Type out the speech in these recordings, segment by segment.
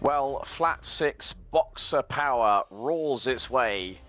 Well, flat six boxer power roars its way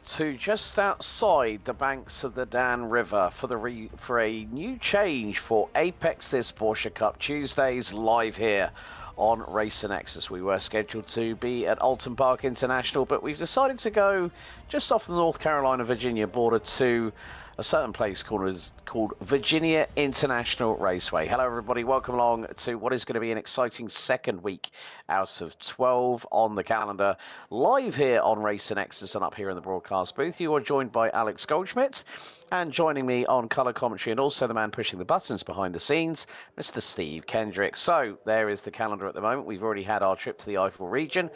to just outside the banks of the Dan River for a new change for Apex this Porsche Cup Tuesdays live here on Race and Nexus. We were scheduled to be at Alton Park International, but we've decided to go just off the North Carolina-Virginia border to a certain place called Virginia International Raceway. Hello, everybody. Welcome along to what is going to be an exciting second week out of 12 on the calendar. Live here on Race and Nexus and up here in the broadcast booth. You are joined by Alex Goldschmidt, and joining me on colour commentary and also the man pushing the buttons behind the scenes, Mr. Steve Kendrick. So there is the calendar at the moment. We've already had our trip to the Eifel region.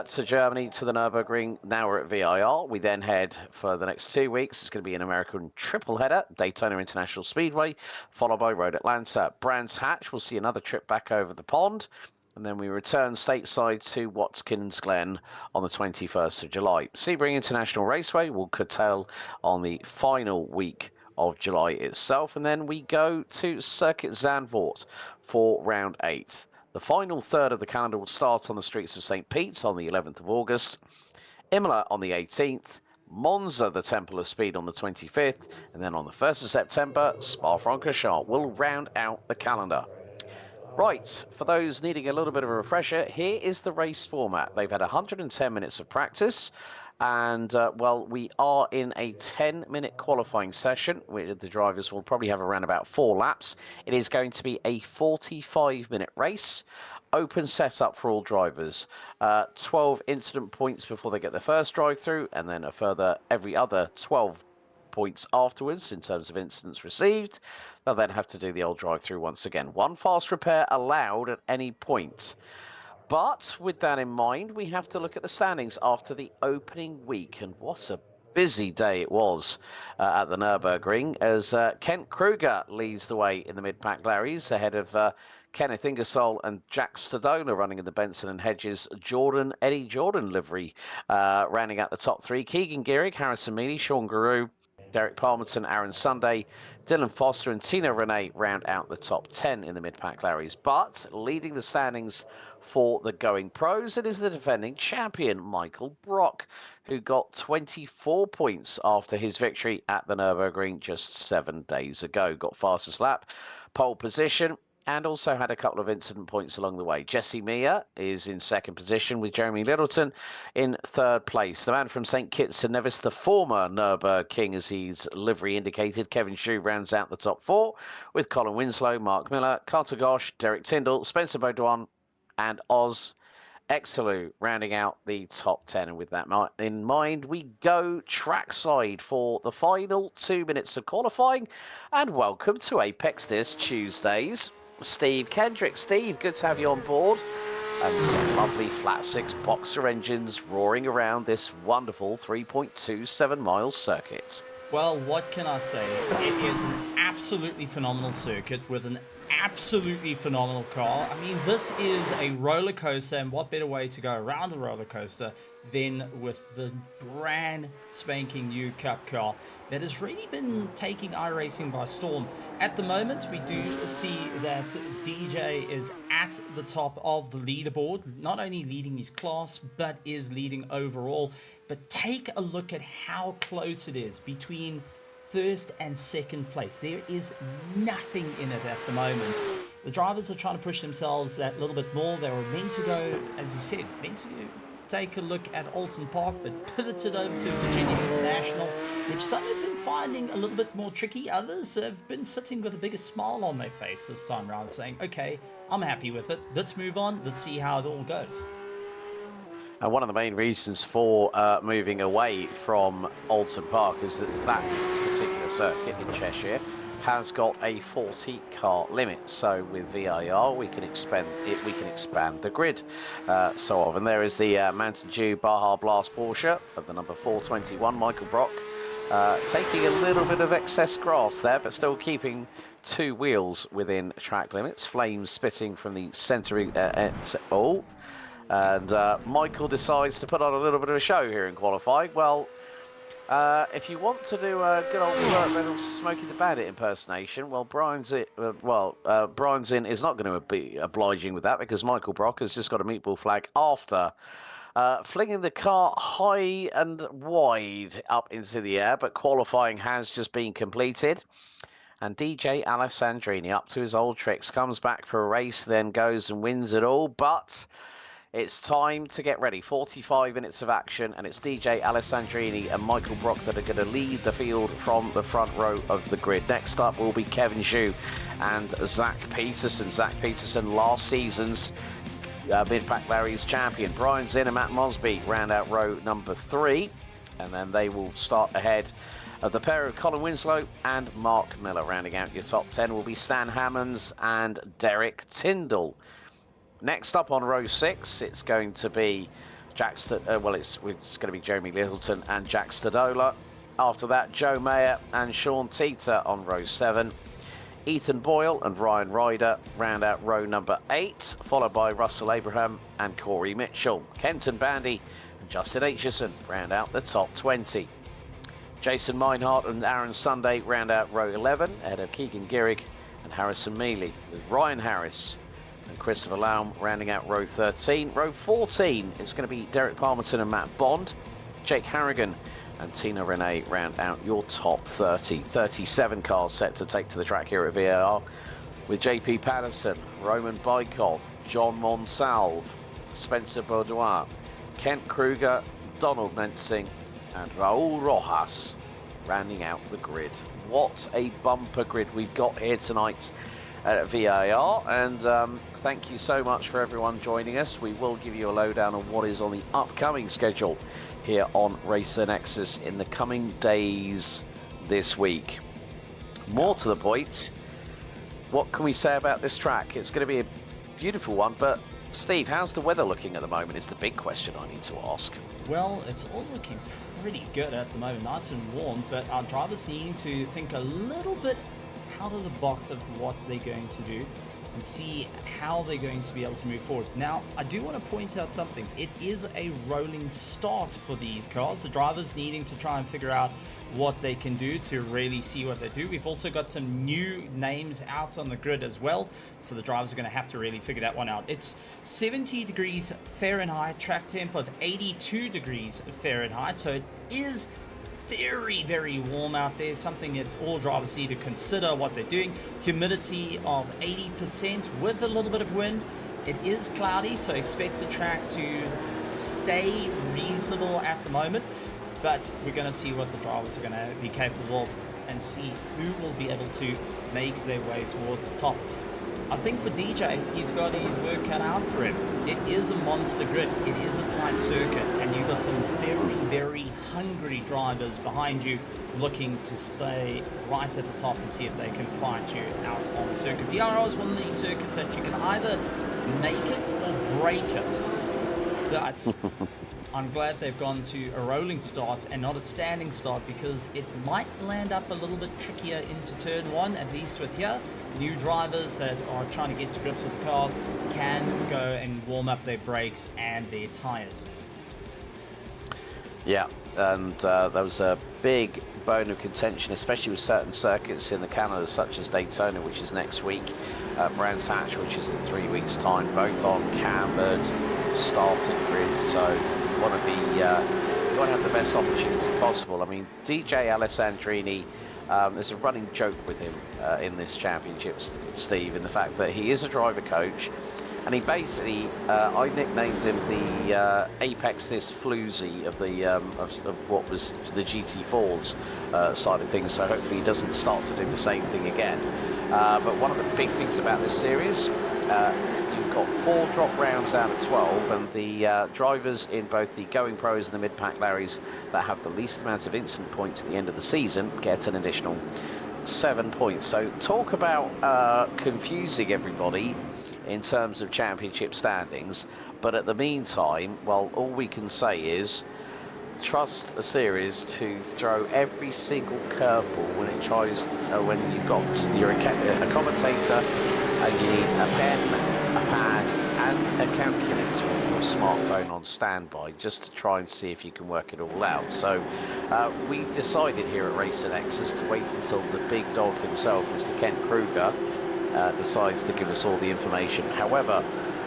To Germany, to the Nürburgring. Now we're at V.I.R. We then head for the next 2 weeks. It's going to be an American triple header, Daytona International Speedway, followed by Road Atlanta. Brands Hatch, we'll see another trip back over the pond. And then we return stateside to Watkins Glen on the 21st of July. Sebring International Raceway will curtail on the final week of July itself. And then we go to Circuit Zandvoort for round 8. The final third of the calendar will start on the streets of St. Pete's on the 11th of August, Imola on the 18th, Monza, the Temple of Speed, on the 25th, and then on the 1st of September, Spa-Francorchamps will round out the calendar. Right, for those needing a little bit of a refresher, here is the race format. They've had 110 minutes of practice. And, well, we are in a 10-minute qualifying session. The drivers will probably have around about 4 laps. It is going to be a 45-minute race. Open setup for all drivers. 12 incident points before they get their first drive-through, and then a further every other 12 points afterwards in terms of incidents received. They'll then have to do the old drive-through once again. 1 fast repair allowed at any point. But with that in mind, we have to look at the standings after the opening week. And what a busy day it was at the Nürburgring as Kent Kruger leads the way in the mid-pack Larrys ahead of Kenneth Ingersoll and Jack Stodola running in the Benson and Hedges Eddie Jordan livery, rounding out the top 3. Keegan Gehrig, Harrison Meany, Sean Guru, Derek Palmerton, Aaron Sunday, Dylan Foster and Tina Renee round out the top 10 in the mid-pack Larrys. But leading the standings for the Going Pros, it is the defending champion, Michael Brock, who got 24 points after his victory at the Nürburgring just 7 days ago. Got fastest lap, pole position, and also had a couple of incident points along the way. Jesse Mia is in second position with Jeremy Littleton in third place. The man from St. Kitts and Nevis, the former Nürburgring King, as his livery indicated, Kevin Shue, rounds out the top 4 with Colin Winslow, Mark Miller, Carter Gosh, Derek Tyndall, Spencer Baudouin, and Oz Exelu rounding out the top 10. And with that in mind, we go trackside for the final 2 minutes of qualifying. And welcome to Apex this Tuesdays, Steve Kendrick. Steve, good to have you on board. And some lovely flat 6 boxer engines roaring around this wonderful 3.27 mile circuit. Well, what can I say? It is an absolutely phenomenal circuit with an absolutely phenomenal car. I mean, this is a roller coaster, and what better way to go around a roller coaster than with the brand spanking new Cup car that has really been taking iRacing by storm. At the moment, we do see that DJ is at the top of the leaderboard, not only leading his class, but is leading overall. But take a look at how close it is between first and second place. There is nothing in it at the moment. The drivers are trying to push themselves that little bit more. They were meant to go, as you said, meant to take a look at Alton Park, but pivoted over to Virginia International, which some have been finding a little bit more tricky. Others have been sitting with a bigger smile on their face this time around, saying, okay, I'm happy with it. Let's move on. Let's see how it all goes. And one of the main reasons for moving away from Alton Park is that particular circuit in Cheshire has got a 40 car limit. So with V.I.R, we can expand it. We can expand the grid. So on. And there is the Mountain Dew Baja Blast Porsche of the number 421, Michael Brock, taking a little bit of excess grass there, but still keeping 2 wheels within track limits. Flames spitting from the centering. And Michael decides to put on a little bit of a show here in qualifying. Well, if you want to do a good old Burt Reynolds Smokey the Bandit impersonation, well, Brian's in is not going to be obliging with that, because Michael Brock has just got a meatball flag after flinging the car high and wide up into the air, but qualifying has just been completed. And DJ Alessandrini, up to his old tricks, comes back for a race, then goes and wins it all, but it's time to get ready. 45 minutes of action, and it's DJ Alessandrini and Michael Brock that are going to lead the field from the front row of the grid. Next up will be Kevin Zhu and Zach Peterson. Zach Peterson, last season's Mid-Pack Larry's champion. Brian Zinn and Matt Mosby round out row number 3, and then they will start ahead of the pair of Colin Winslow and Mark Miller. Rounding out your top 10 will be Stan Hammonds and Derek Tyndall. Next up on row 6, it's going to be it's going to be Jeremy Littleton and Jack Stadola. After that, Joe Mayer and Sean Teeter on row 7. Ethan Boyle and Ryan Ryder round out row number 8, followed by Russell Abraham and Corey Mitchell. Kenton Bandy and Justin Aitchison round out the top 20. Jason Meinhardt and Aaron Sunday round out row 11, ahead of Keegan Gehrig and Harrison Mealy, with Ryan Harris and Christopher Laum rounding out row 13. Row 14 is going to be Derek Palmerton and Matt Bond. Jake Harrigan and Tina Renee round out your top 30. 37 cars set to take to the track here at V.I.R, with JP Patterson, Roman Bykov, John Monsalve, Spencer Baudouin, Kent Kruger, Donald Mensing and Raul Rojas rounding out the grid. What a bumper grid we've got here tonight at V.I.R, and thank you so much for everyone joining us. We will give you a lowdown on what is on the upcoming schedule here on Racer Nexus in the coming days this week. More to the point, what can we say about this track? It's going to be a beautiful one, but Steve, how's the weather looking at the moment is the big question I need to ask. Well, it's all looking pretty good at the moment, nice and warm, but our drivers need to think a little bit out of the box of what they're going to do and see how they're going to be able to move forward. Now, I do want to point out something. It is a rolling start for these cars. The drivers needing to try and figure out what they can do to really see what they do. We've also got some new names out on the grid as well, so the drivers are going to have to really figure that one out. It's 70 degrees Fahrenheit, track temp of 82 degrees Fahrenheit, so it is very, very warm out there, something that all drivers need to consider what they're doing. Humidity of 80% with a little bit of wind. It is cloudy, so expect the track to stay reasonable at the moment, but we're going to see what the drivers are going to be capable of and see who will be able to make their way towards the top. I think for DJ, he's got his work cut out for him. It is a monster grid, it is a tight circuit, and you've got some very, very hungry drivers behind you looking to stay right at the top and see if they can fight you out on the circuit. V.I.R is one of these circuits that you can either make it or break it, but I'm glad they've gone to a rolling start and not a standing start, because it might land up a little bit trickier into turn 1, at least with here. New drivers that are trying to get to grips with the cars can go and warm up their brakes and their tyres. Yeah, and there was a big bone of contention, especially with certain circuits in the Canada, such as Daytona, which is next week, Brands Hatch, which is in 3 weeks' time, both on cambered starting grids. So you want to have the best opportunity possible. I mean, DJ Alessandrini, there's a running joke with him in this championship, Steve, in the fact that he is a driver coach, and he basically, I nicknamed him the Apex this floozy of the of what was the GT4's side of things. So hopefully he doesn't start to do the same thing again. But one of the big things about this series, you've got 4 drop rounds out of 12, and the drivers in both the Going Pros and the Mid-Pack Larrys that have the least amount of incident points at the end of the season get an additional 7 points. So talk about confusing everybody in terms of championship standings. But at the meantime, well, all we can say is trust a series to throw every single curveball when it tries, when you've got, you're a commentator and you need a pen, a pad and a calculator on your smartphone on standby just to try and see if you can work it all out. So we've decided here at Racing Nexus to wait until the big dog himself, Mr. Kent Kruger, decides to give us all the information. However,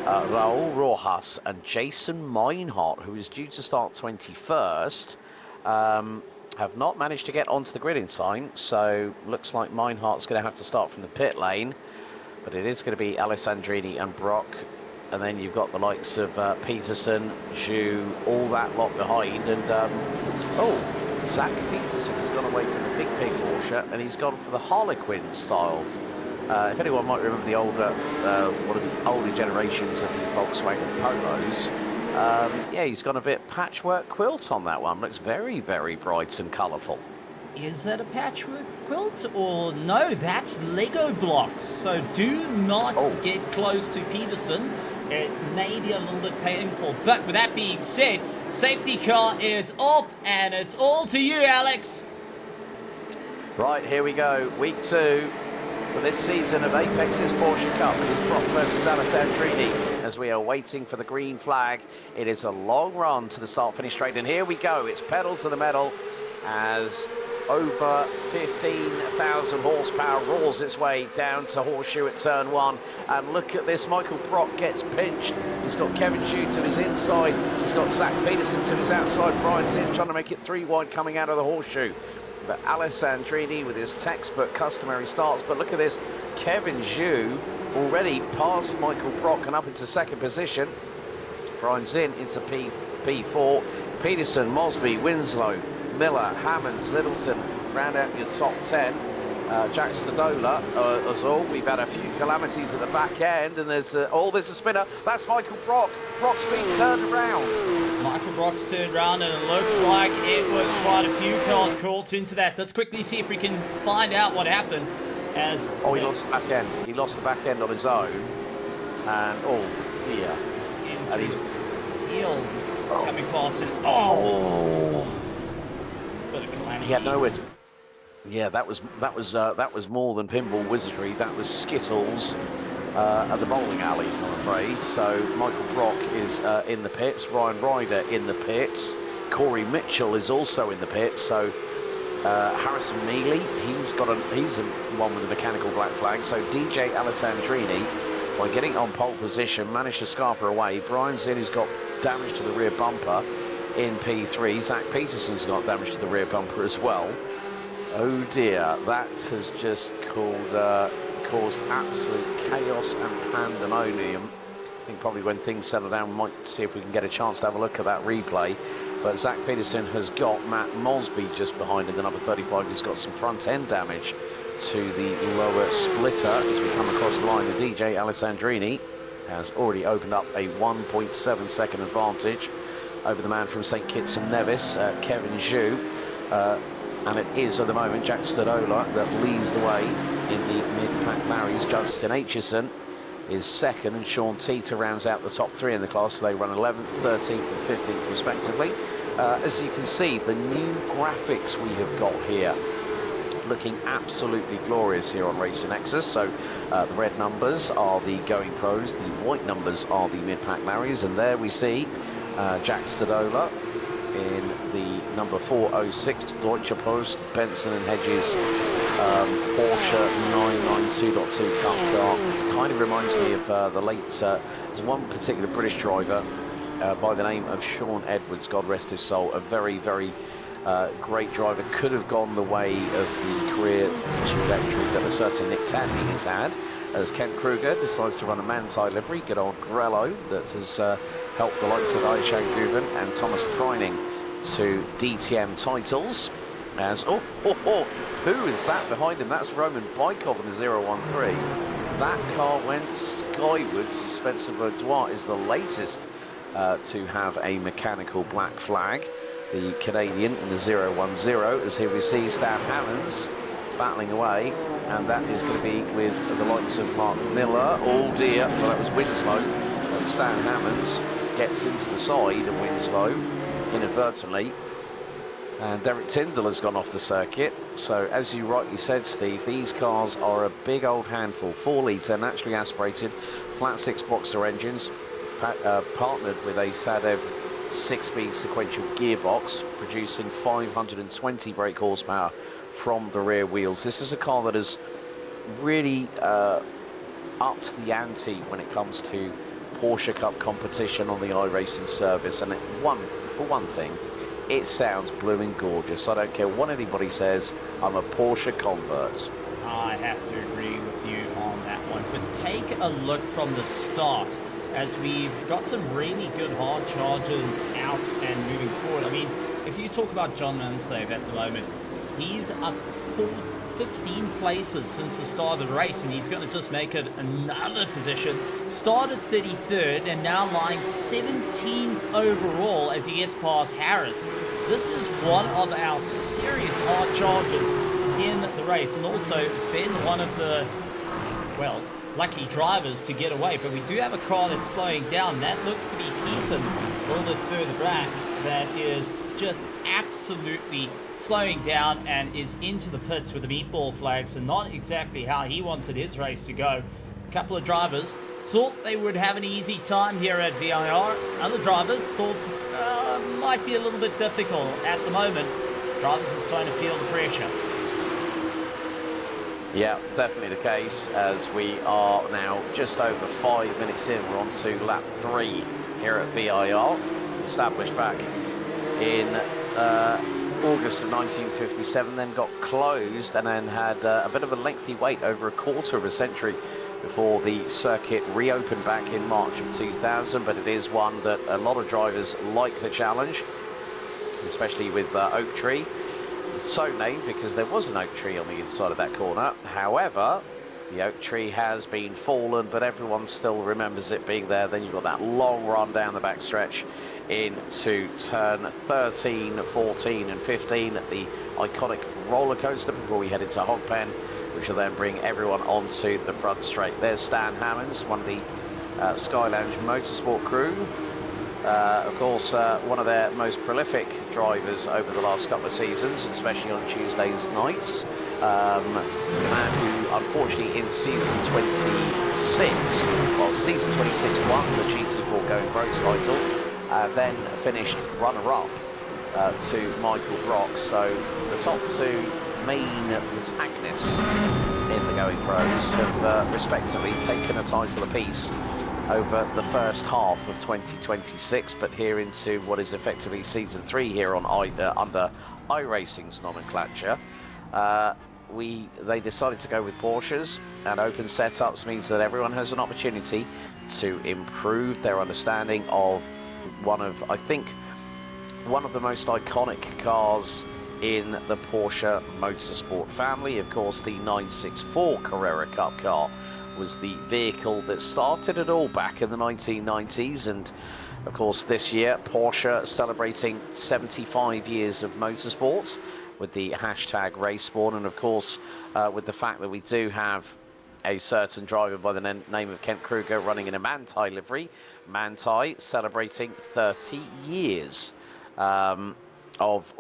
Raul Rojas and Jason Meinhardt, who is due to start 21st, have not managed to get onto the grid in time, so looks like Meinhardt's going to have to start from the pit lane, but it is going to be Alessandrini and Brock, and then you've got the likes of Peterson, Zhu, all that lot behind, and oh, Zach Peterson has gone away from the Big Pig Porsche, and he's gone for the Harlequin style. If anyone might remember the older, one of the older generations of the Volkswagen Polos, yeah, he's got a bit patchwork quilt on that one. Looks very, very bright and colourful. Is that a patchwork quilt or no? That's Lego blocks. So do not get close to Peterson. It may be a little bit painful. But with that being said, safety car is off and it's all to you, Alex. Right, here we go. Week 2. For this season of Apex's Porsche Cup, it is Brock versus Alessandrini as we are waiting for the green flag. It is a long run to the start-finish straight, and here we go. It's pedal to the metal as over 15,000 horsepower rolls its way down to Horseshoe at turn 1. And look at this, Michael Brock gets pinched. He's got Kevin Zhu to his inside. He's got Zach Peterson to his outside. Brian's in, trying to make it 3 wide coming out of the Horseshoe. But Alessandrini with his textbook customary starts. But look at this, Kevin Zhu already past Michael Brock and up into 2nd position. Brian's into P4. Peterson, Mosby, Winslow, Miller, Hammonds, Littleton round out your top 10. Jack Stadola as all. We've had a few calamities at the back end, and there's there's a spinner. That's Michael Brock. Brock's been turned around. Michael Brock's turned around, and it looks like it was quite a few cars caught into that. Let's quickly see if we can find out what happened. As he lost the back end. He lost the back end on his own, and here into his field coming past, and bit of calamity. He had nowhere to. Yeah, that was more than pinball wizardry. That was Skittles at the bowling alley, I'm afraid. So Michael Brock is in the pits. Ryan Ryder in the pits. Corey Mitchell is also in the pits. So Harrison Mealy, he's one with the mechanical black flag. So DJ Alessandrini, by getting on pole position, managed to scarper away. Brian's in, who's got damage to the rear bumper in P3. Zach Peterson's got damage to the rear bumper as well. Oh dear, that has just caused absolute chaos and pandemonium. I think probably when things settle down, we might see if we can get a chance to have a look at that replay. But Zach Peterson has got Matt Mosby just behind him, the number 35, who's got some front end damage to the lower splitter as we come across the line. The DJ Alessandrini has already opened up a 1.7 second advantage over the man from St Kitts and Nevis, Kevin Zhu. And it is at the moment Jack Stadola that leads the way in the mid-pack Larrys. Justin Aitchison is 2nd, and Sean Teeter rounds out the top 3 in the class. So they run 11th, 13th and 15th respectively. As you can see, the new graphics we have got here looking absolutely glorious here on Racing Nexus. So the red numbers are the Going Pros, the white numbers are the mid-pack Larrys, and there we see Jack Stadola in the number 406 Deutsche Post Benson and Hedges Porsche 992.2 Cup Car. Kind of reminds me of the late, there's one particular British driver by the name of Sean Edwards, God rest his soul, a very, very great driver. Could have gone the way of the career trajectory that a certain Nick Tandy has had, as Kent Kruger decides to run a Manti livery. Good old Grello that has helped the likes of Aishan Guven and Thomas Preining to DTM titles. As who is that behind him? That's Roman Bykov in the 013. That car went skywards. Spencer Vaudois is the latest to have a mechanical black flag. The Canadian in the 010, as here we see Stan Hammonds battling away, and that is going to be with the likes of Mark Miller. Oh dear, well, that was Winslow. And Stan Hammonds gets into the side of Winslow inadvertently. And Derek Tyndall has gone off the circuit. So, as you rightly said, Steve, these cars are a big old handful. 4-litre, naturally aspirated, flat 6 Boxster engines, partnered with a Sadev 6-speed sequential gearbox, producing 520 brake horsepower from the rear wheels. This is a car that has really upped the ante when it comes to Porsche Cup competition on the iRacing service. And for one thing, it sounds blooming gorgeous. I don't care what anybody says, I'm a Porsche convert. I have to agree with you on that one. But take a look from the start, as we've got some really good hard charges out and moving forward. I mean, if you talk about John Manslave at the moment, he's up 15 places since the start of the race, and he's going to just make it another position. Started 33rd and now lying 17th overall as he gets past Harris. This is one of our serious hard charges in the race, and also been one of the, well, lucky drivers to get away. But we do have a car that's slowing down. That looks to be Keaton a little bit further back. That is just absolutely slowing down and is into the pits with the meatball flag. So not exactly how he wanted his race to go. A couple of drivers thought they would have an easy time here at V.I.R. Other drivers thought might be a little bit difficult at the moment. Drivers are starting to feel the pressure. Yeah, definitely the case, as we are now just over 5 minutes in. We're on to lap 3 here at V.I.R. Established back in August of 1957, then got closed and then had a bit of a lengthy wait, over a quarter of a century, before the circuit reopened back in March of 2000. But it is one that a lot of drivers like the challenge, especially with Oak Tree. It's so named because there was an oak tree on the inside of that corner. However, the oak tree has been fallen, but everyone still remembers it being there. Then you've got that long run down the back stretch into turn 13, 14 and 15 at the iconic roller coaster before we head into Hogpen, which will then bring everyone onto the front straight. There's Stan Hammonds, one of the Sky Lounge Motorsport crew. Of course, one of their most prolific drivers over the last couple of seasons, especially on Tuesdays nights. The man who, unfortunately, in season 26, well, season 26 won the GT4 Going Pros title, then finished runner-up to Michael Brock. So the top two main protagonists in the Going Pros have respectively taken a title apiece over the first half of 2026, but here into what is effectively season 3 here on under iRacing's nomenclature. They decided to go with Porsches, and open setups means that everyone has an opportunity to improve their understanding of one of the most iconic cars in the Porsche motorsport family. Of course, the 964 Carrera Cup car was the vehicle that started it all back in the 1990s, and of course this year Porsche celebrating 75 years of motorsports with the hashtag RaceSpawn, and of course with the fact that we do have a certain driver by the name of Kent Kruger running in a Manthey livery. Manthey celebrating 30 years of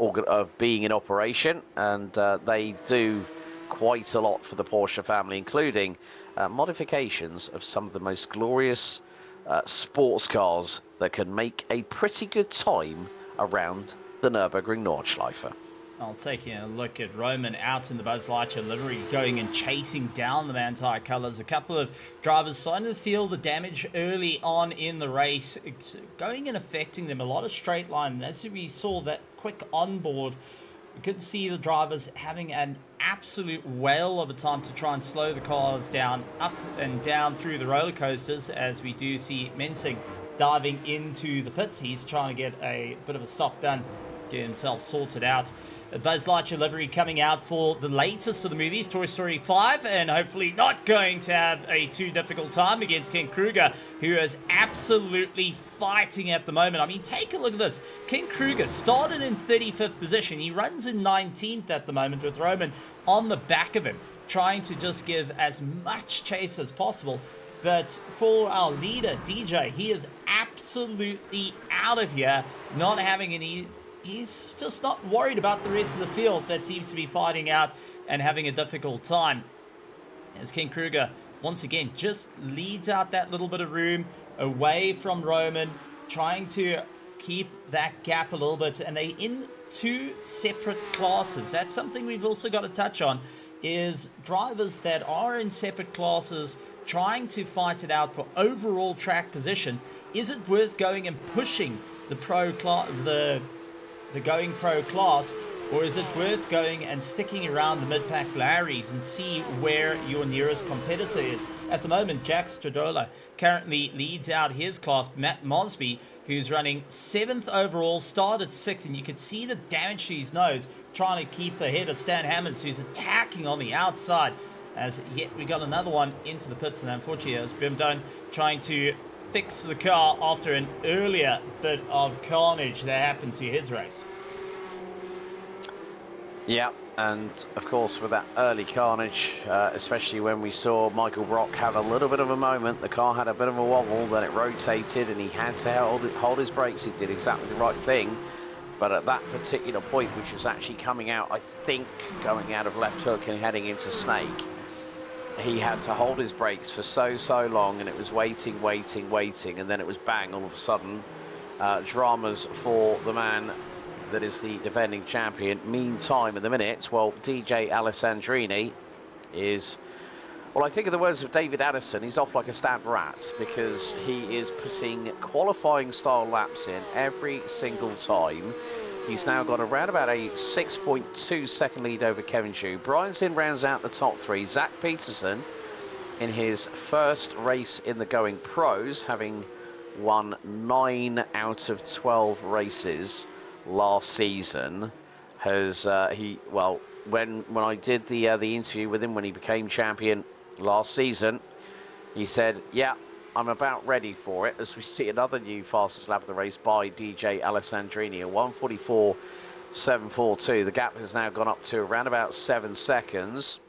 being in operation, and they do quite a lot for the Porsche family, including modifications of some of the most glorious sports cars that can make a pretty good time around the Nürburgring Nordschleife. I'll take a look at Roman out in the Buzz Lightyear livery, going and chasing down the Manthey colours. A couple of drivers starting to feel the damage early on in the race. It's going and affecting them. A lot of straight line. And as we saw that quick onboard, we could see the drivers having an absolute whale of a time to try and slow the cars down, up and down through the roller coasters, as we do see Mensing diving into the pits. He's trying to get a bit of a stop done get himself sorted out. A Buzz Lightyear livery coming out for the latest of the movies, Toy Story 5, and hopefully not going to have a too difficult time against Ken Kruger, who is absolutely fighting at the moment. I mean, take a look at this. Ken Kruger started in 35th position. He runs in 19th at the moment with Roman on the back of him, trying to just give as much chase as possible. But for our leader, DJ, he is absolutely out of here, not having any... He's just not worried about the rest of the field that seems to be fighting out and having a difficult time. As Ken Kruger, once again, just leads out that little bit of room away from Roman, trying to keep that gap a little bit. And they in two separate classes. That's something we've also got to touch on, is drivers that are in separate classes trying to fight it out for overall track position. Is it worth going and pushing the going pro class, or is it worth going and sticking around the mid-pack Larrys and see where your nearest competitor is? At the moment, Jack Stradola currently leads out his class. Matt Mosby, who's running 7th overall, started 6th, and you can see the damage to his nose, trying to keep ahead of Stan Hammonds, who's attacking on the outside. As yet we got another one into the pits, and unfortunately it was Bimdone trying to fix the car after an earlier bit of carnage that happened to his race. Yeah, and of course with that early carnage, especially when we saw Michael Brock have a little bit of a moment, the car had a bit of a wobble, then it rotated and he had to hold his brakes. He did exactly the right thing, but at that particular point, which was actually coming out, I think, going out of left hook and heading into Snake, he had to hold his brakes for so long, and it was waiting, and then it was bang, all of a sudden. Dramas for the man that is the defending champion. Meantime, in the minutes, well, DJ Alessandrini is, well, I think in the words of David Addison, he's off like a stabbed rat, because he is putting qualifying style laps in every single time. He's now got around about a 6.2 second lead over Kevin Xu. Brian Zinn rounds out the top 3. Zach Peterson, in his first race in the Going Pros, having won 9 out of 12 races last season, has when I did the interview with him when he became champion last season, he said, yeah, I'm about ready for it, as we see another new fastest lap of the race by DJ Alessandrini, a 1:44.742. The gap has now gone up to around about 7 seconds,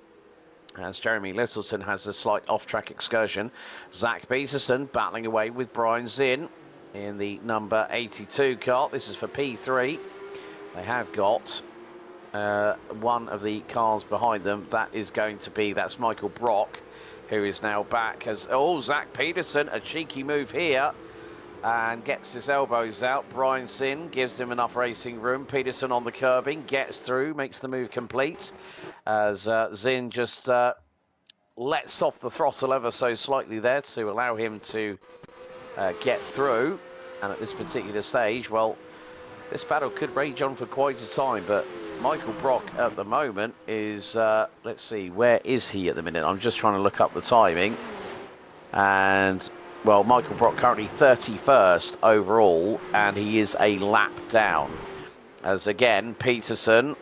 as Jeremy Littleton has a slight off-track excursion. Zach Peterson battling away with Brian Zinn in the number 82 car. This is for P3. They have got one of the cars behind them. That's Michael Brock, who is now back as, Zach Peterson, a cheeky move here, and gets his elbows out. Brian Zinn gives him enough racing room. Peterson on the curbing, gets through, makes the move complete, as Zinn just lets off the throttle ever so slightly there to allow him to get through. And at this particular stage, well, this battle could rage on for quite a time, but Michael Brock at the moment is, let's see, where is he at the minute? I'm just trying to look up the timing. And, well, Michael Brock currently 31st overall, and he is a lap down. As again, Peterson,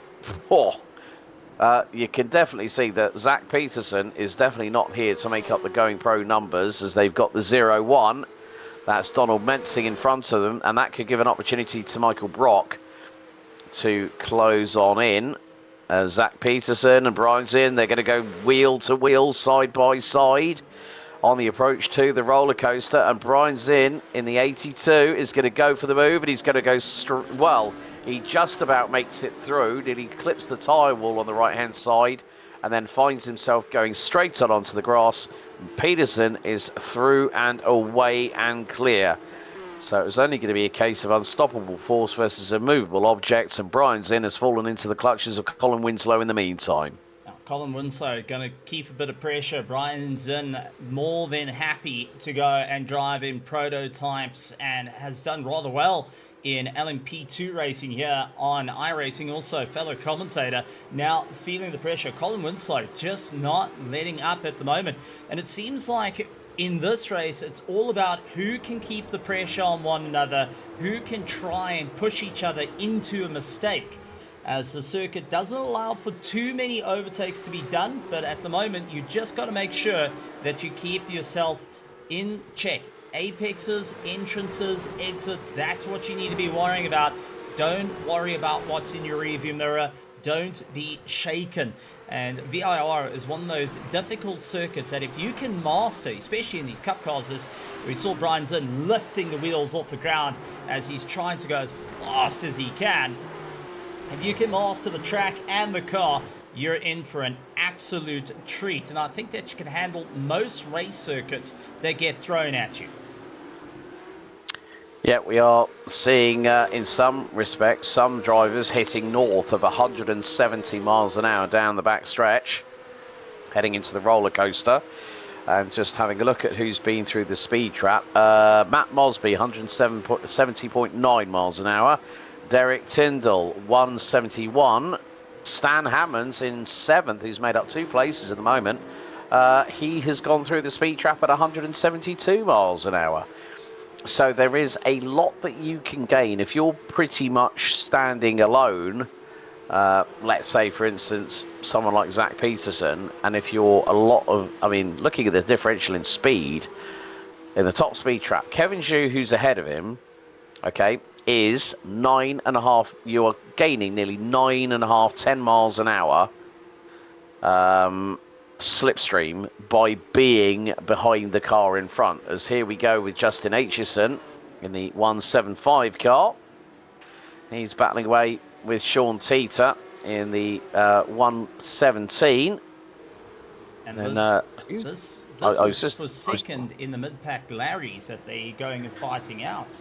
you can definitely see that Zach Peterson is definitely not here to make up the Going Pro numbers, as they've got the 0-1. That's Donald Mensing in front of them, and that could give an opportunity to Michael Brock to close on in. Zach Peterson and Brian Zinn, they're going to go wheel to wheel, side by side on the approach to the roller coaster. And Brian Zinn in the 82 is going to go for the move, and he's going to go, well, he just about makes it through. Did he clips the tyre wall on the right-hand side and then finds himself going straight on onto the grass. Peterson is through and away and clear. So it was only going to be a case of unstoppable force versus immovable objects, and Brian Zinn has fallen into the clutches of Colin Winslow in the meantime. Now, Colin Winslow going to keep a bit of pressure. Brian Zinn more than happy to go and drive in prototypes, and has done rather well in LMP2 racing here on iRacing. Also fellow commentator, now feeling the pressure. Colin Winslow just not letting up at the moment, and it seems like in this race, it's all about who can keep the pressure on one another, who can try and push each other into a mistake, as the circuit doesn't allow for too many overtakes to be done. But at the moment, you just got to make sure that you keep yourself in check. Apexes, entrances, exits, that's what you need to be worrying about. Don't worry about what's in your rearview mirror. Don't be shaken. And V.I.R is one of those difficult circuits that if you can master, especially in these cup cars, as we saw Brian Zinn lifting the wheels off the ground as he's trying to go as fast as he can. If you can master the track and the car, you're in for an absolute treat. And I think that you can handle most race circuits that get thrown at you. Yeah, we are seeing, in some respects, some drivers hitting north of 170 miles an hour down the back stretch, heading into the roller coaster. And just having a look at who's been through the speed trap. Matt Mosby, 170.9 miles an hour. Derek Tyndall, 171. Stan Hammonds in 7th, who's made up 2 places at the moment. He has gone through the speed trap at 172 miles an hour. So there is a lot that you can gain if you're pretty much standing alone. Let's say, for instance, someone like Zach Peterson, and if you're looking at the differential in speed in the top speed trap, Kevin Zhu, who's ahead of him, okay, is 9.5. You are gaining nearly 9.5, 10 miles an hour slipstream by being behind the car in front. As here we go with Justin Aitchison in the 175 car. He's battling away with Sean Teeter in the 117. And this is for second in the mid-pack Larrys that they're going and fighting out.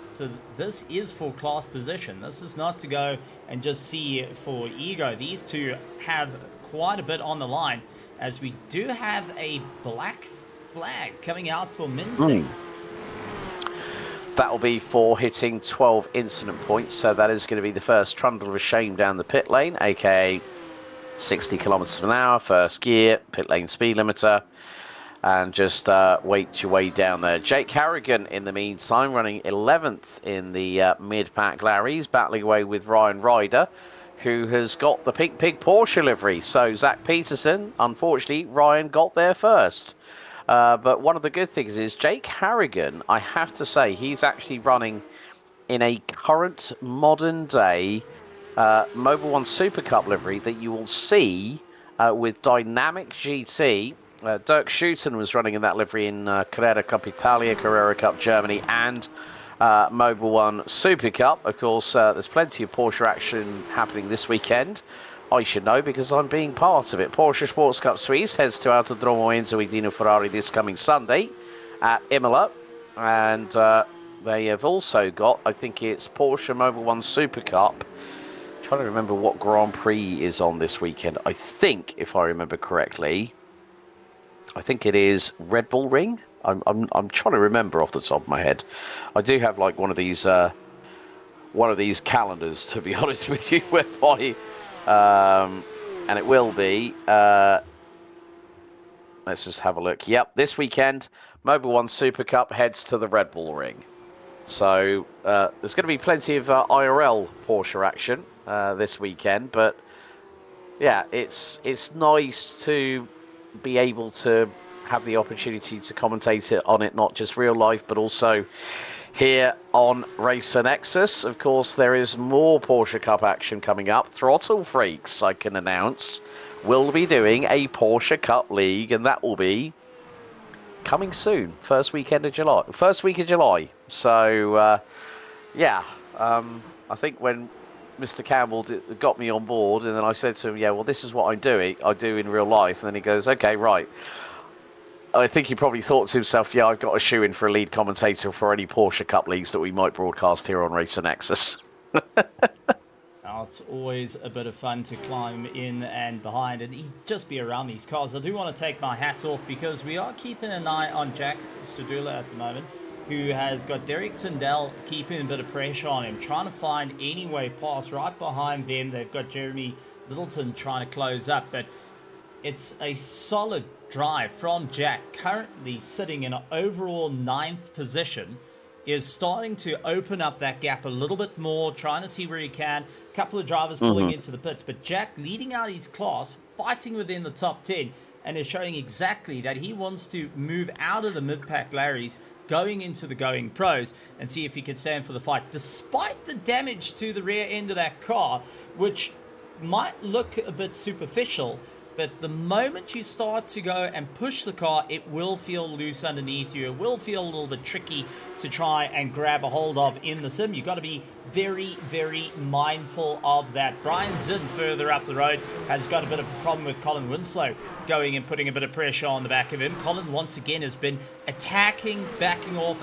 So this is for class position. This is not to go and just see for ego. These two have quite a bit on the line, as we do have a black flag coming out for Minsing. That will be for hitting 12 incident points. So that is going to be the first trundle of a shame down the pit lane, aka 60 kilometers an hour, first gear, pit lane speed limiter. And just wait your way down there. Jake Harrigan, in the meantime, running 11th in the mid-pack Larry's, battling away with Ryan Ryder, who has got the Pink Pig Porsche livery. So Zach Peterson, unfortunately, Ryan got there first. But one of the good things is Jake Harrigan, I have to say, he's actually running in a current modern day Mobil 1 Super Cup livery that you will see with Dynamic GT. Dirk Schuten was running in that livery in Carrera Cup Italia, Carrera Cup Germany, and Mobil 1 Super Cup. Of course, there's plenty of Porsche action happening this weekend. I should know because I'm being part of it. Porsche Sports Cup Suisse heads to Autodromo Enzo e Dino Ferrari this coming Sunday at Imola. And they have also got, I think it's Porsche Mobil 1 Super Cup. I'm trying to remember what Grand Prix is on this weekend. I think, if I remember correctly, I think it is Red Bull Ring. I'm trying to remember off the top of my head. I do have like one of these calendars, to be honest with you, whereby and it will be let's just have a look. Yep, this weekend Mobil 1 Super Cup heads to the Red Bull Ring. So there's going to be plenty of IRL Porsche action this weekend, but yeah, it's nice to be able to have the opportunity to commentate it on it, not just real life, but also here on Racer Nexus. Of course, there is more Porsche Cup action coming up. Throttle Freaks, I can announce, will be doing a Porsche Cup League, and that will be coming soon, first week of July. So, yeah, I think when Mr. Campbell got me on board, and then I said to him, yeah, well, this is what I do in real life. And then he goes, okay, right. I think he probably thought to himself, yeah, I've got a shoe in for a lead commentator for any Porsche Cup leagues that we might broadcast here on Racer Nexus. Now, it's always a bit of fun to climb in and behind and just be around these cars. I do want to take my hats off because we are keeping an eye on Jack Stradula at the moment, who has got Derek Tyndall keeping a bit of pressure on him, trying to find any way past. Right behind them, they've got Jeremy Littleton trying to close up, but it's a solid drive from Jack, currently sitting in an overall 9th position, is starting to open up that gap a little bit more, trying to see where he can. A couple of drivers pulling into the pits, but Jack leading out his class, fighting within the top 10, and is showing exactly that he wants to move out of the mid-pack Larrys, going into the going pros, and see if he can stand for the fight, despite the damage to the rear end of that car, which might look a bit superficial, but the moment you start to go and push the car, it will feel loose underneath you. It will feel a little bit tricky to try and grab a hold of in the sim. You've got to be very, very mindful of that. Brian Zinn, further up the road, has got a bit of a problem with Colin Winslow going and putting a bit of pressure on the back of him. Colin, once again, has been attacking, backing off,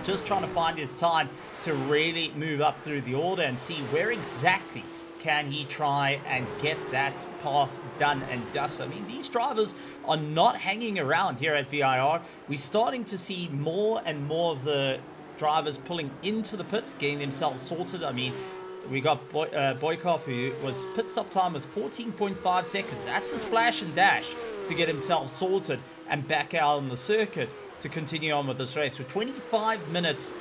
just trying to find his time to really move up through the order and see where exactly can he try and get that pass done and dusted. I mean, these drivers are not hanging around here at V.I.R. We're starting to see more and more of the drivers pulling into the pits, getting themselves sorted. I mean, we got Boykov, who was pit stop time was 14.5 seconds. That's a splash and dash to get himself sorted and back out on the circuit to continue on with this race. With 25 minutes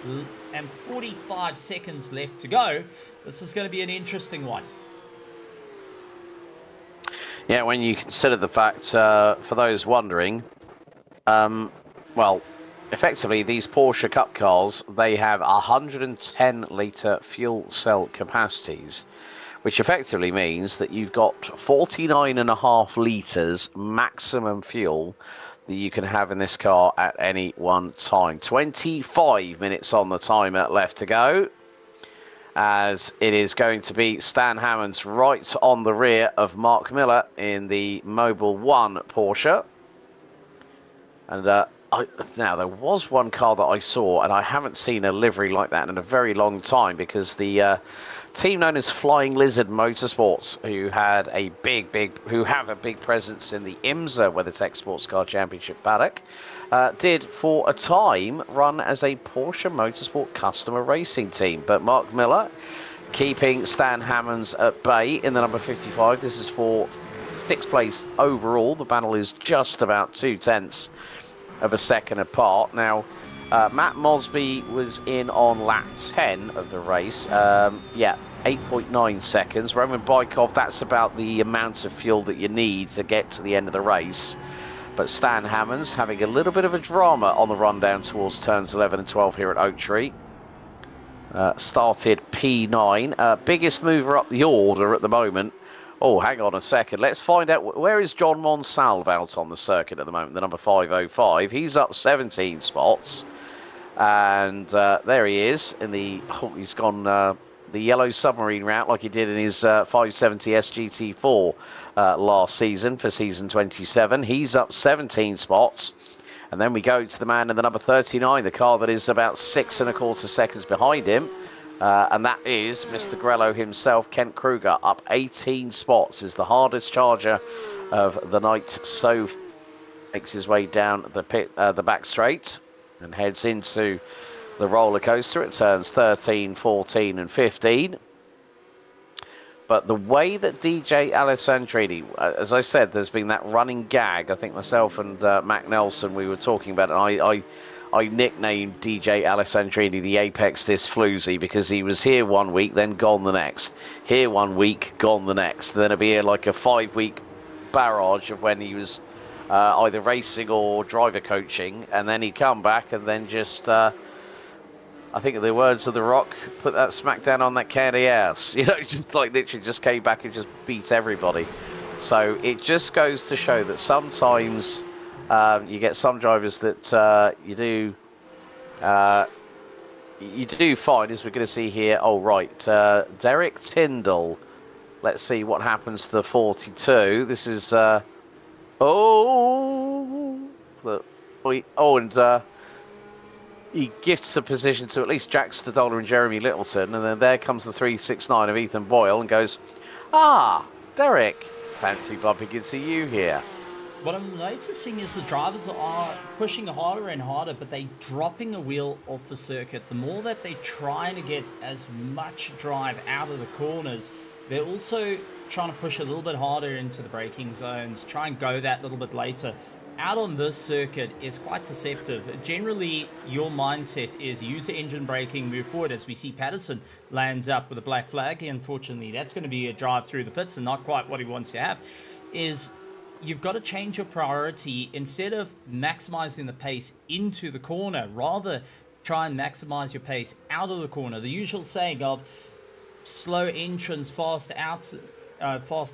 and 45 seconds left to go, this is going to be an interesting one. Yeah, when you consider the fact, for those wondering, well, effectively these Porsche Cup cars, they have 110 litre fuel cell capacities, which effectively means that you've got 49.5 litres maximum fuel that you can have in this car at any one time. 25 minutes on the timer left to go, as it is going to be Stan Hammonds right on the rear of Mark Miller in the Mobil 1 Porsche. And now, there was one car that I saw, and I haven't seen a livery like that in a very long time, because the team known as Flying Lizard Motorsports, who have a big presence in the IMSA WeatherTech Sports Car Championship paddock, did for a time run as a Porsche Motorsport customer racing team. But Mark Miller keeping Stan Hammonds at bay in the number 55. This is for 6th place overall. The battle is just about 0.2 of a second apart. Now, Matt Mosby was in on lap 10 of the race. 8.9 seconds. Roman Bykov, that's about the amount of fuel that you need to get to the end of the race. But Stan Hammonds having a little bit of a drama on the run down towards turns 11 and 12 here at Oak Tree. Started P9. Biggest mover up the order at the moment. Oh, hang on a second. Let's find out. Where is John Monsalve out on the circuit at the moment? The number 505. He's up 17 spots. And there he is. In the he's gone the yellow submarine route like he did in his 570 SGT4 last season for season 27. He's up 17 spots. And then we go to the man in the number 39, the car that is about 6.25 seconds behind him. And that is Mr. Grello himself, Kent Kruger, up 18 spots, is the hardest charger of the night. So makes his way down the back straight and heads into the roller coaster at turns 13, 14 and 15. But the way that DJ Alessandrini, as I said, there's been that running gag. I think myself and Mac Nelson, we were talking about it. I nicknamed DJ Alessandrini the Apex this floozy, because he was here one week, then gone the next. Here one week, gone the next. Then it'd be like a 5-week barrage of when he was either racing or driver coaching, and then he'd come back and then just, I think of the words of The Rock, put that smackdown on that candy ass. You know, just like literally just came back and just beat everybody. So it just goes to show that sometimes you get some drivers that you do find, as we're going to see here. Oh, right. Derek Tyndall. Let's see what happens to the 42. This is... he gifts a position to at least Jack Stodola and Jeremy Littleton. And then there comes the 369 of Ethan Boyle and goes, Derek, fancy bumping into you here. What I'm noticing is the drivers are pushing harder and harder, but they're dropping a wheel off the circuit. The more that they're trying to get as much drive out of the corners, they're also trying to push a little bit harder into the braking zones, try and go that little bit later. Out on this circuit is quite deceptive. Generally, your mindset is use the engine braking, move forward. As we see Patterson lands up with a black flag. Unfortunately, that's going to be a drive through the pits and not quite what he wants to have. Is you've got to change your priority. Instead of maximizing the pace into the corner, rather try and maximize your pace out of the corner. The usual saying of slow entrance, fast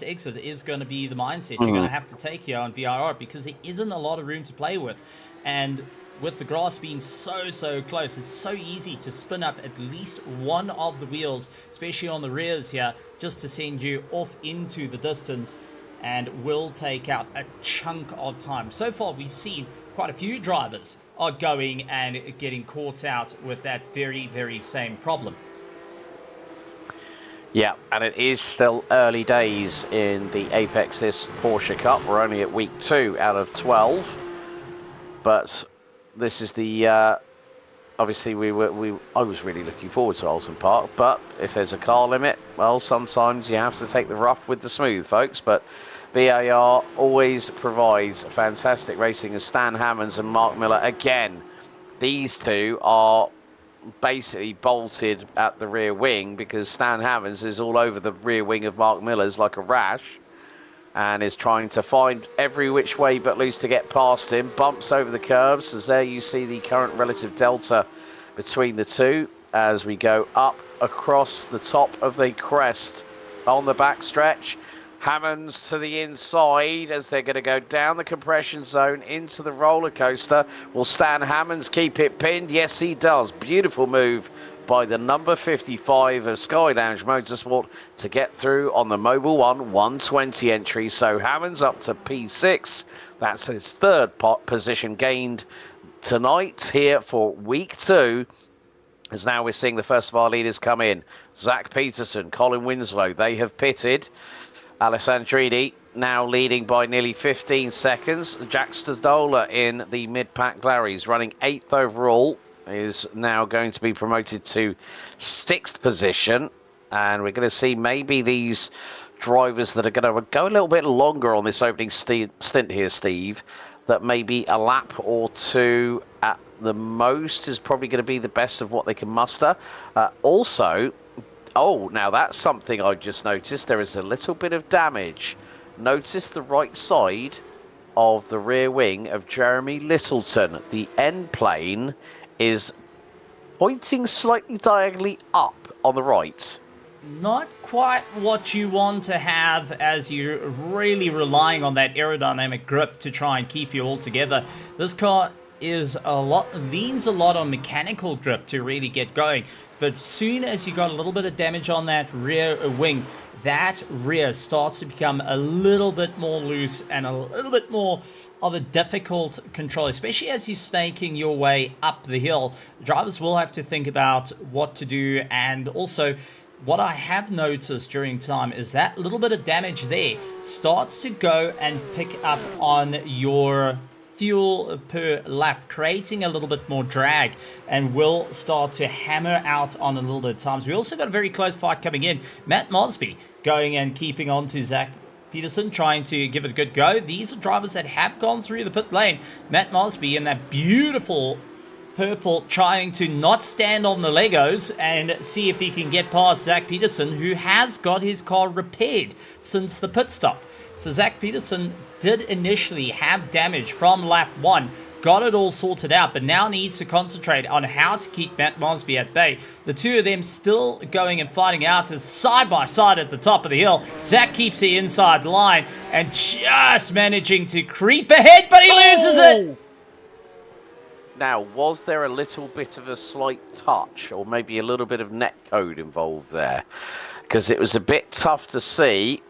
exit is going to be the mindset you're going to have to take here on V.I.R, because there isn't a lot of room to play with. And with the grass being so close, it's so easy to spin up at least one of the wheels, especially on the rears here, just to send you off into the distance, and will take out a chunk of time. So far, we've seen quite a few drivers are going and getting caught out with that very same problem. Yeah, and it is still early days in the Apex this Porsche Cup. We're only at week 2 out of 12, but this is the obviously I was really looking forward to Alton Park, but if there's a car limit, well, sometimes you have to take the rough with the smooth, folks. But V.I.R always provides fantastic racing, as Stan Hammonds and Mark Miller again. These two are basically bolted at the rear wing, because Stan Hammonds is all over the rear wing of Mark Miller's like a rash, and is trying to find every which way but loose to get past him. Bumps over the curbs, as there you see the current relative delta between the two as we go up across the top of the crest on the backstretch. Hammonds to the inside as they're going to go down the compression zone into the roller coaster. Will Stan Hammonds keep it pinned? Yes, he does. Beautiful move by the number 55 of Sky Lounge Motorsport to get through on the Mobil 1 120 entry. So Hammonds up to P6. That's his third position gained tonight here for week 2. As now we're seeing the first of our leaders come in. Zach Peterson, Colin Winslow, they have pitted. Alessandrini now leading by nearly 15 seconds. Jack Stadola in the mid-pack Larry's running 8th overall, is now going to be promoted to 6th position. And we're going to see maybe these drivers that are going to go a little bit longer on this opening stint here, Steve, that maybe a lap or two at the most is probably going to be the best of what they can muster. Also, oh, now that's something I just noticed. There is a little bit of damage. Notice the right side of the rear wing of Jeremy Littleton. The end plane is pointing slightly diagonally up on the right. Not quite what you want to have, as you're really relying on that aerodynamic grip to try and keep you all together. This car leans a lot on mechanical grip to really get going. But soon as you got a little bit of damage on that rear wing, that rear starts to become a little bit more loose and a little bit more of a difficult control, especially as you're snaking your way up the hill. Drivers will have to think about what to do. And also, what I have noticed during time is that little bit of damage there starts to go and pick up on your fuel per lap, creating a little bit more drag, and will start to hammer out on a little bit of times. We also got a very close fight coming in. Matt Mosby going and keeping on to Zach Peterson, trying to give it a good go. These are drivers that have gone through the pit lane. Matt Mosby in that beautiful purple, trying to not stand on the Legos and see if he can get past Zach Peterson, who has got his car repaired since the pit stop. So Zach Peterson did initially have damage from lap 1, got it all sorted out, but now needs to concentrate on how to keep Matt Mosby at bay. The two of them still going and fighting out as side by side at the top of the hill. Zach keeps the inside line and just managing to creep ahead, but he loses it. Now, was there a little bit of a slight touch or maybe a little bit of netcode involved there? Because it was a bit tough to see.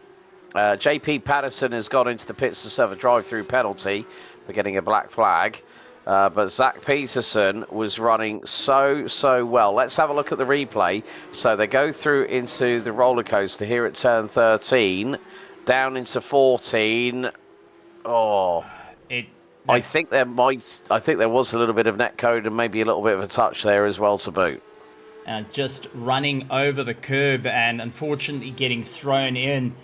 JP Patterson has gone into the pits to serve a drive-through penalty for getting a black flag. But Zach Peterson was running so well. Let's have a look at the replay. So they go through into the roller coaster here at turn 13, down into 14. Oh, I think there was a little bit of netcode and maybe a little bit of a touch there as well to boot. Just running over the curb and unfortunately getting thrown in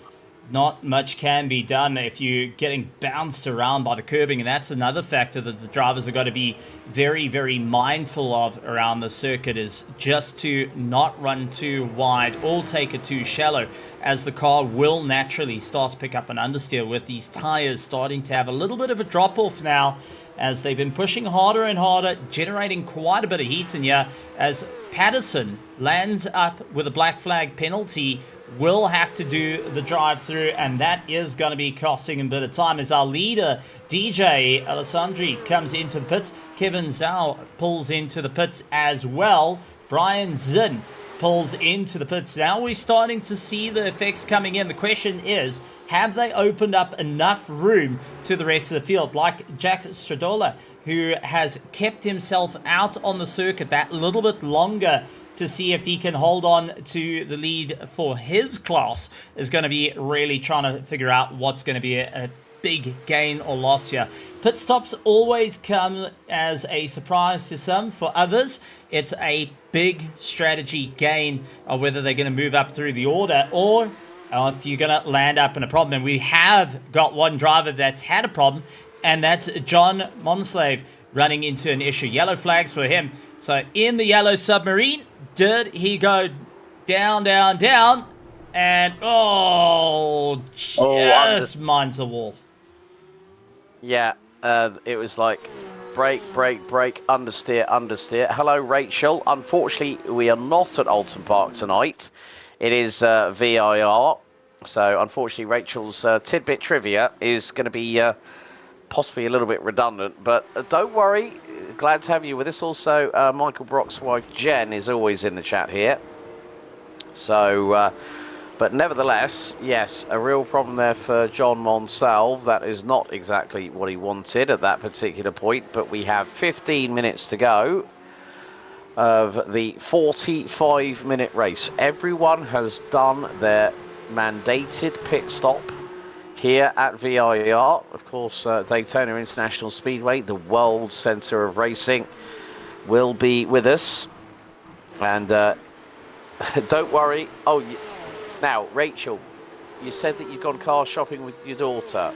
Not much can be done if you're getting bounced around by the curbing, and that's another factor that the drivers have got to be very, very mindful of around the circuit, is just to not run too wide or take it too shallow, as the car will naturally start to pick up an understeer with these tires starting to have a little bit of a drop-off now, as they've been pushing harder and harder, generating quite a bit of heat in here, as Patterson lands up with a black flag penalty, will have to do the drive-through, and that is going to be costing him a bit of time, as our leader, DJ Alessandri, comes into the pits. Kevin Zhao pulls into the pits as well. Brian Zinn pulls into the pits. Now we're starting to see the effects coming in. The question is, have they opened up enough room to the rest of the field? Like Jack Stradola, who has kept himself out on the circuit that little bit longer to see if he can hold on to the lead for his class, is going to be really trying to figure out what's going to be a big gain or loss here. Pit stops always come as a surprise to some. For others, it's a big strategy gain of whether they're going to move up through the order or if you're going to land up in a problem. And we have got one driver that's had a problem, and that's John Monslave running into an issue. Yellow flags for him. So in the yellow submarine, did he go down, down, down? And, just mines the wall. Yeah, it was like brake, brake, brake, understeer, understeer. Hello, Rachel. Unfortunately, we are not at Alton Park tonight. It is V.I.R. So, unfortunately, Rachel's tidbit trivia is going to be possibly a little bit redundant. But don't worry. Glad to have you with us. Also, Michael Brock's wife, Jen, is always in the chat here. So, but nevertheless, yes, a real problem there for John Monsalve. That is not exactly what he wanted at that particular point. But we have 15 minutes to go of the 45-minute race. Everyone has done their mandated pit stop here at V.I.R. Of course, Daytona International Speedway, the world center of racing, will be with us. And don't worry. Now, Rachel, you said that you've gone car shopping with your daughter.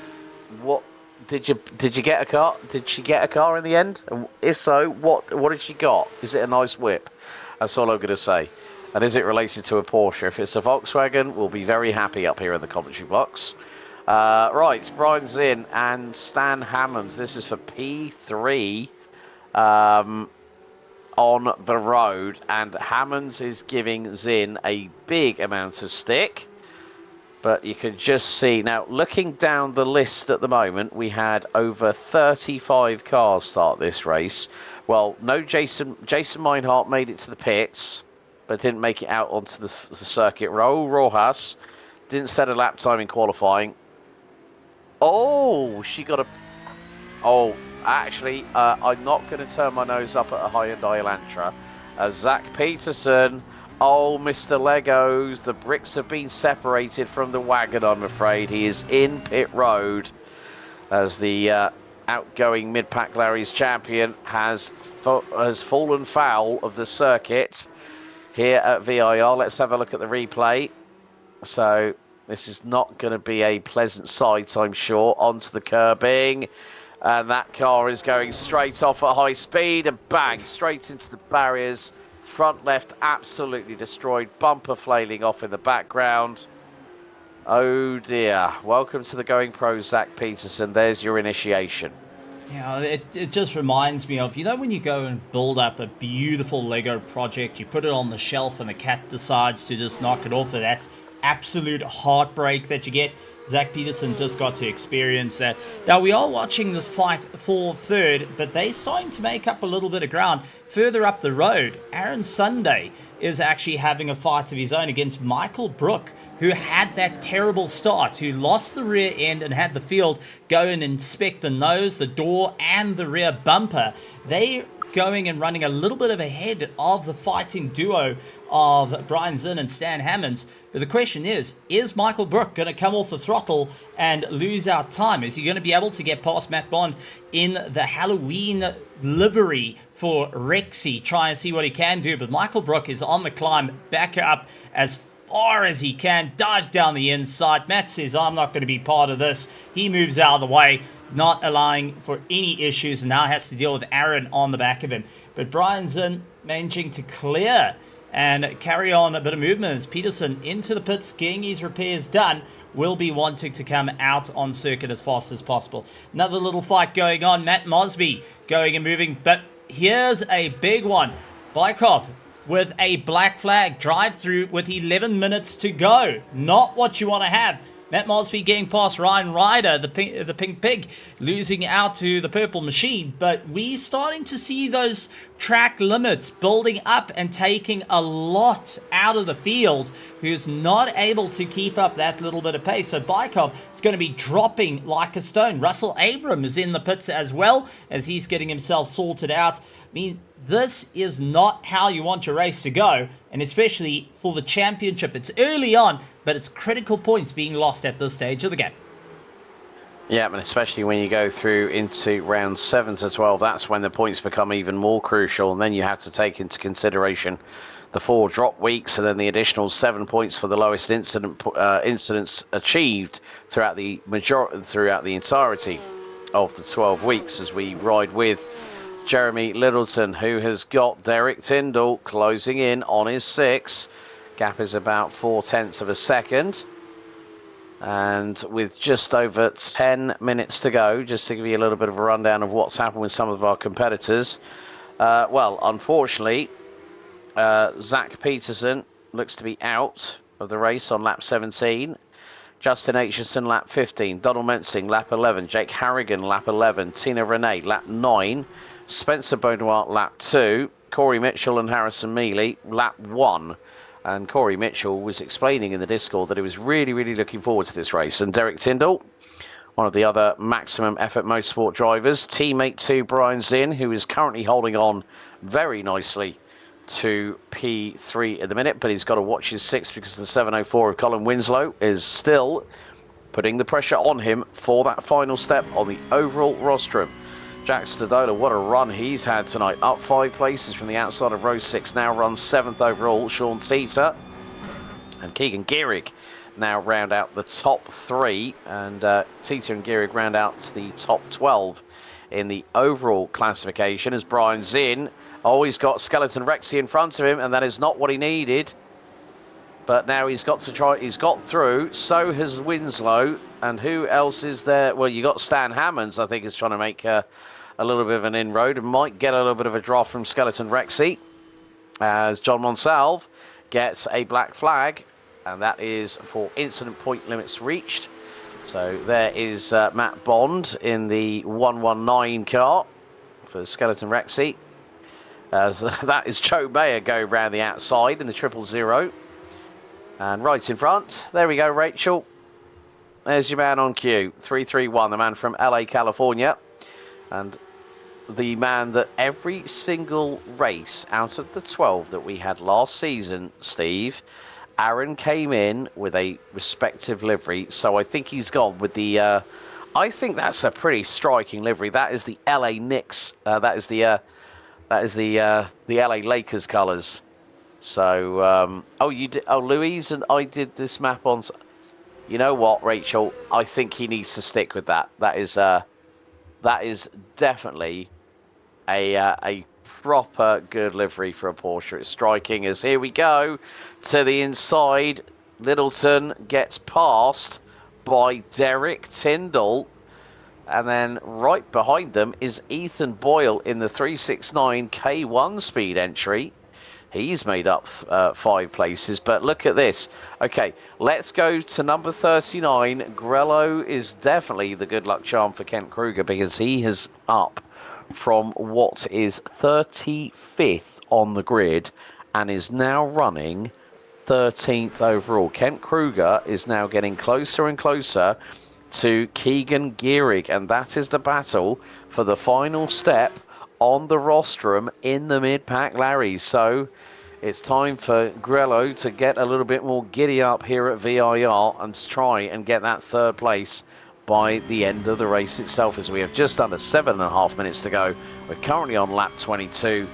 What did you get a car? Did she get a car in the end? And if so, what did she got? Is it a nice whip? That's all I'm going to say. And is it related to a Porsche? If it's a Volkswagen, we'll be very happy up here in the commentary box. Right, Brian Zinn and Stan Hammonds. This is for P3 on the road. And Hammonds is giving Zinn a big amount of stick. But you can just see, now looking down the list at the moment, we had over 35 cars start this race. Well, no Jason Meinhardt made it to the pits, but didn't make it out onto the circuit. Raul Rojas didn't set a lap time in qualifying. Oh, she got a... Oh, actually, I'm not going to turn my nose up at a Hyundai Elantra. Zach Peterson... Oh, Mr. Legos, the bricks have been separated from the wagon, I'm afraid. He is in pit road as the outgoing Mid-Pack Larry's champion has fallen foul of the circuit here at V.I.R. Let's have a look at the replay. So this is not going to be a pleasant sight, I'm sure, onto the curbing. And that car is going straight off at high speed and bang, straight into the barriers. Front left absolutely destroyed, bumper flailing off in the background. Oh dear. Welcome to the Going Pro, Zach Peterson. There's your initiation. Yeah, it just reminds me of, you know, when you go and build up a beautiful Lego project, you put it on the shelf and the cat decides to just knock it off, of that absolute heartbreak that you get. Zach Peterson just got to experience that. Now, we are watching this fight for third, but they're starting to make up a little bit of ground. Further up the road, Aaron Sunday is actually having a fight of his own against Michael Brook, who had that terrible start, who lost the rear end and had the field go and inspect the nose, the door, and the rear bumper. They going and running a little bit of ahead of the fighting duo of Brian Zinn and Stan Hammonds. But the question is Michael Brook going to come off the throttle and lose out time? Is he going to be able to get past Matt Bond in the Halloween livery for Rexy? Try and see what he can do. But Michael Brook is on the climb back up as far as he can, dives down the inside. Matt says, I'm not going to be part of this. He moves out of the way, not allowing for any issues, and now has to deal with Aaron on the back of him. But Brian's in, managing to clear and carry on a bit of movement as Peterson into the pits, getting his repairs done, will be wanting to come out on circuit as fast as possible. Another little fight going on. Matt Mosby going and moving, but here's a big one. Bykov with a black flag drive through with 11 minutes to go. Not what you want to have. Matt Mosby getting past Ryan Ryder, the pink pig, losing out to the purple machine. But we're starting to see those track limits building up and taking a lot out of the field, who's not able to keep up that little bit of pace. So Bykov is going to be dropping like a stone. Russell Abram is in the pits as well as he's getting himself sorted out. I mean, this is not how you want your race to go, and especially for the championship. It's early on, but it's critical points being lost at this stage of the game. Yeah, and especially when you go through into round 7 to 12, that's when the points become even more crucial, and then you have to take into consideration the 4 drop weeks and then the additional 7 points for the lowest incidents achieved throughout the entirety of the 12 weeks as we ride with Jeremy Littleton, who has got Derek Tyndall closing in on his 6. Gap is about 0.4 of a second. And with just over 10 minutes to go, just to give you a little bit of a rundown of what's happened with some of our competitors. Well, unfortunately, Zach Peterson looks to be out of the race on lap 17. Justin Aitchison, lap 15. Donald Mensing, lap 11. Jake Harrigan, lap 11. Tina Renee, lap 9. Spencer Beaunois, lap 2. Corey Mitchell and Harrison Mealy, lap 1. And Corey Mitchell was explaining in the Discord that he was really, really looking forward to this race. And Derek Tyndall, one of the other maximum effort motorsport drivers, teammate to Brian Zinn, who is currently holding on very nicely to P3 at the minute, but he's got to watch his 6 because the 704 of Colin Winslow is still putting the pressure on him for that final step on the overall rostrum. Jack Stadola, what a run he's had tonight. Up 5 places from the outside of row 6, now runs 7th overall. Sean Teeter and Keegan Gehrig now round out the top 3, and Teeter and Gehrig round out to the top 12 in the overall classification as Brian Zinn always got Skeleton Rexy in front of him, and that is not what he needed. But now he's got to try, he's got through, so has Winslow, and who else is there? Well, you got Stan Hammonds, I think, is trying to make a little bit of an inroad and might get a little bit of a draft from Skeleton Rexy as John Monsalve gets a black flag, and that is for incident point limits reached. So there is Matt Bond in the 119 car for Skeleton Rexy. As that is Joe Mayer going round the outside in the 000. And right in front, there we go, Rachel. There's your man on cue, 331, the man from LA, California. And the man that every single race out of the 12 that we had last season, Steve, Aaron came in with a respective livery. So I think he's gone with the, I think that's a pretty striking livery. That is the LA Knicks, that is the LA Lakers colours. So, Louise and I did this map on. You know what, Rachel? I think he needs to stick with that. That is definitely a proper good livery for a Porsche. It's striking as here we go to the inside. Littleton gets passed by Derek Tyndall. And then right behind them is Ethan Boyle in the 369 K1 speed entry. He's made up 5 places, but look at this. Okay, let's go to number 39. Grello is definitely the good luck charm for Kent Kruger because he is up from what is 35th on the grid and is now running 13th overall. Kent Kruger is now getting closer and closer to Keegan Gehrig, and that is the battle for the final step on the rostrum in the mid-pack Larry. So it's time for Grello to get a little bit more giddy up here at V.I.R and try and get that 3rd place by the end of the race itself, as we have just under 7.5 minutes to go. We're currently on lap 22,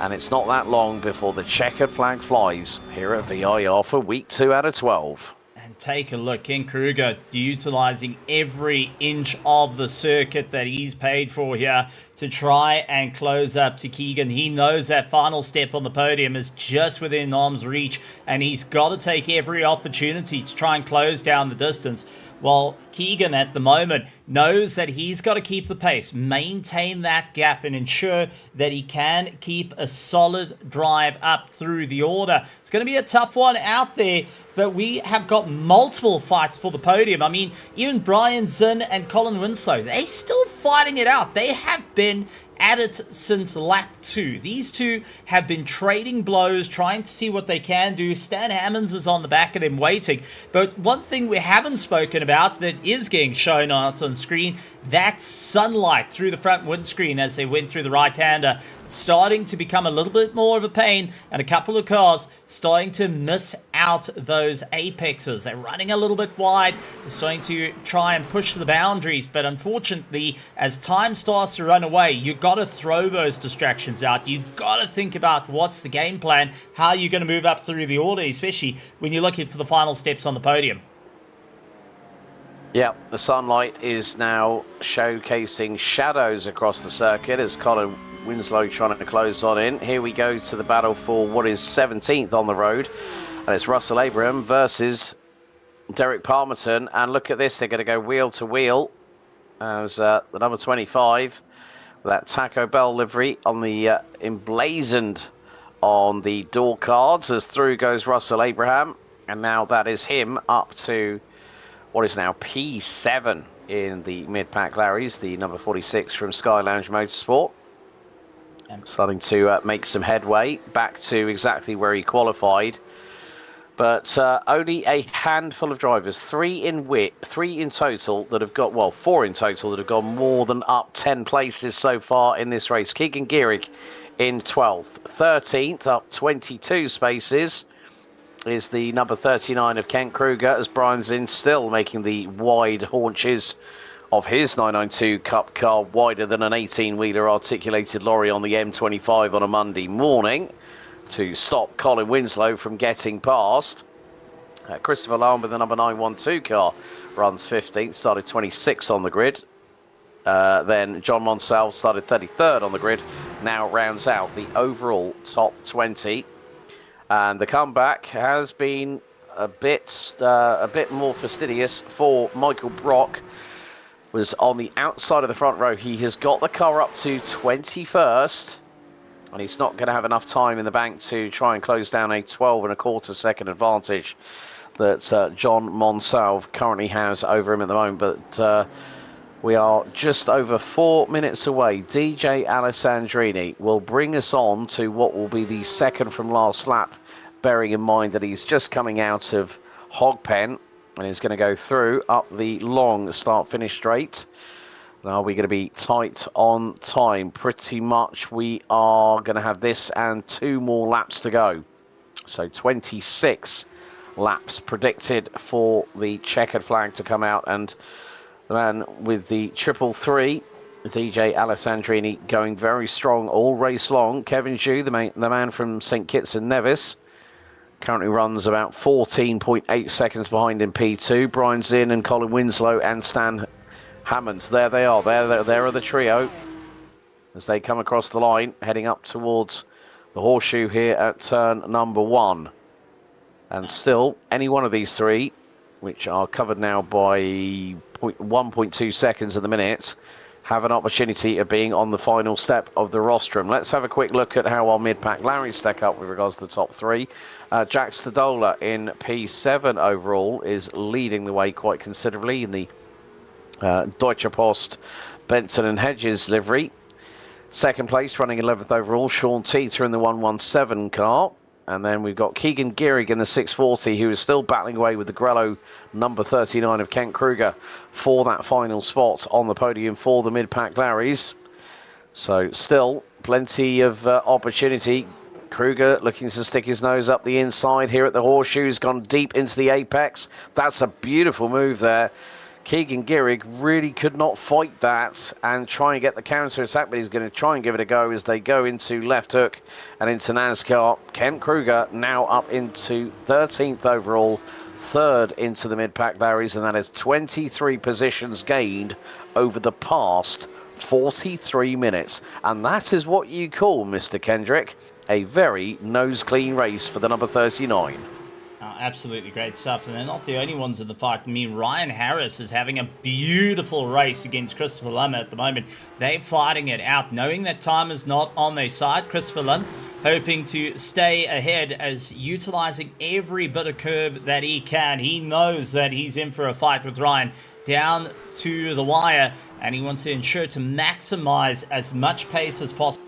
And it's not that long before the checkered flag flies here at V.I.R for week 2 out of 12. And take a look, Ken Kruger utilizing every inch of the circuit that he's paid for here to try and close up to Keegan. He knows that final step on the podium is just within arm's reach, and he's got to take every opportunity to try and close down the distance. Well, Keegan at the moment knows that he's got to keep the pace, maintain that gap, and ensure that he can keep a solid drive up through the order. It's going to be a tough one out there, but we have got multiple fights for the podium. I mean, even Brian Zinn and Colin Winslow, they're still fighting it out. They have been at it since lap 2. These two have been trading blows, trying to see what they can do. Stan Hammonds is on the back of them waiting. But one thing we haven't spoken about that is getting shown out on screen, that's sunlight through the front windscreen as they went through the right-hander, starting to become a little bit more of a pain, and a couple of cars starting to miss out those apexes. They're running a little bit wide. They're starting to try and push the boundaries, but unfortunately, as time starts to run away, you've got to throw those distractions out. You've got to think about what's the game plan, how you're going to move up through the order, especially when you're looking for the final steps on the podium. Yeah, the sunlight is now showcasing shadows across the circuit as Colin Winslow trying to close on in. Here we go to the battle for what is 17th on the road. And it's Russell Abraham versus Derek Palmerton. And look at this, they're going to go wheel to wheel as the number 25, with that Taco Bell livery on the emblazoned on the door cards, as through goes Russell Abraham. And now that is him up to what is now P7 in the mid-pack Larrys, the number 46 from Sky Lounge Motorsport. Starting to make some headway back to exactly where he qualified. But only a handful of drivers, three in total that have got, well, 4 in total that have gone more than up 10 places so far in this race. Keegan Gierig in 12th. 13th, up 22 spaces, is the number 39 of Kent Kruger, as Brian Zinn still making the wide haunches of his 992 Cup Car wider than an 18-wheeler articulated lorry on the M25 on a Monday morning to stop Colin Winslow from getting past. Christopher Lambert, the number 912 car, runs 15th, started 26th on the grid. Then John Monsell started 33rd on the grid, now rounds out the overall top 20. And the comeback has been a bit more fastidious for Michael Brock. Was on the outside of the front row. He has got the car up to 21st, and he's not going to have enough time in the bank to try and close down a 12.25 second advantage that John Monsalve currently has over him at the moment. But we are just over 4 minutes away. DJ Alessandrini will bring us on to what will be the second from last lap, bearing in mind that he's just coming out of Hogpen and he's going to go through up the long start-finish straight. Now, are we going to be tight on time? Pretty much we are going to have this and 2 more laps to go. So 26 laps predicted for the checkered flag to come out. And the man with the 333, DJ Alessandrini, going very strong all race long. Kevin Zhu, the man from St Kitts and Nevis, currently runs about 14.8 seconds behind in P2. Brian Zinn and Colin Winslow and Stan Hammonds. There they are. There are the trio as they come across the line, heading up towards the horseshoe here at turn number 1. And still, any one of these 3, which are covered now by 1.2 seconds at the minute, have an opportunity of being on the final step of the rostrum. Let's have a quick look at how our mid-pack Larry stack up with regards to the top 3. Jack Stadola in P7 overall is leading the way quite considerably in the Deutsche Post Benson and Hedges livery. Second place, running 11th overall, Sean Teeter in the 117 car. And then we've got Keegan Gierig in the 640, who is still battling away with the Grello number 39 of Kent Kruger for that final spot on the podium for the mid-pack Larrys. So still plenty of opportunity. Kruger looking to stick his nose up the inside here at the horseshoe. He's gone deep into the apex. That's a beautiful move there. Keegan Gehrig really could not fight that and try and get the counter attack, but he's going to try and give it a go as they go into left hook and into NASCAR. Kent Kruger now up into 13th overall, third into the mid-pack Larrys, and that is 23 positions gained over the past 43 minutes. And that is what you call, Mr. Kendrick, a very nose-clean race for the number 39. Absolutely great stuff, and they're not the only ones in the fight. I mean, Ryan Harris is having a beautiful race against Christopher Lund at the moment. They're fighting it out, knowing that time is not on their side. Christopher Lund hoping to stay ahead as utilizing every bit of curb that he can. He knows that he's in for a fight with Ryan down to the wire, and he wants to ensure to maximize as much pace as possible.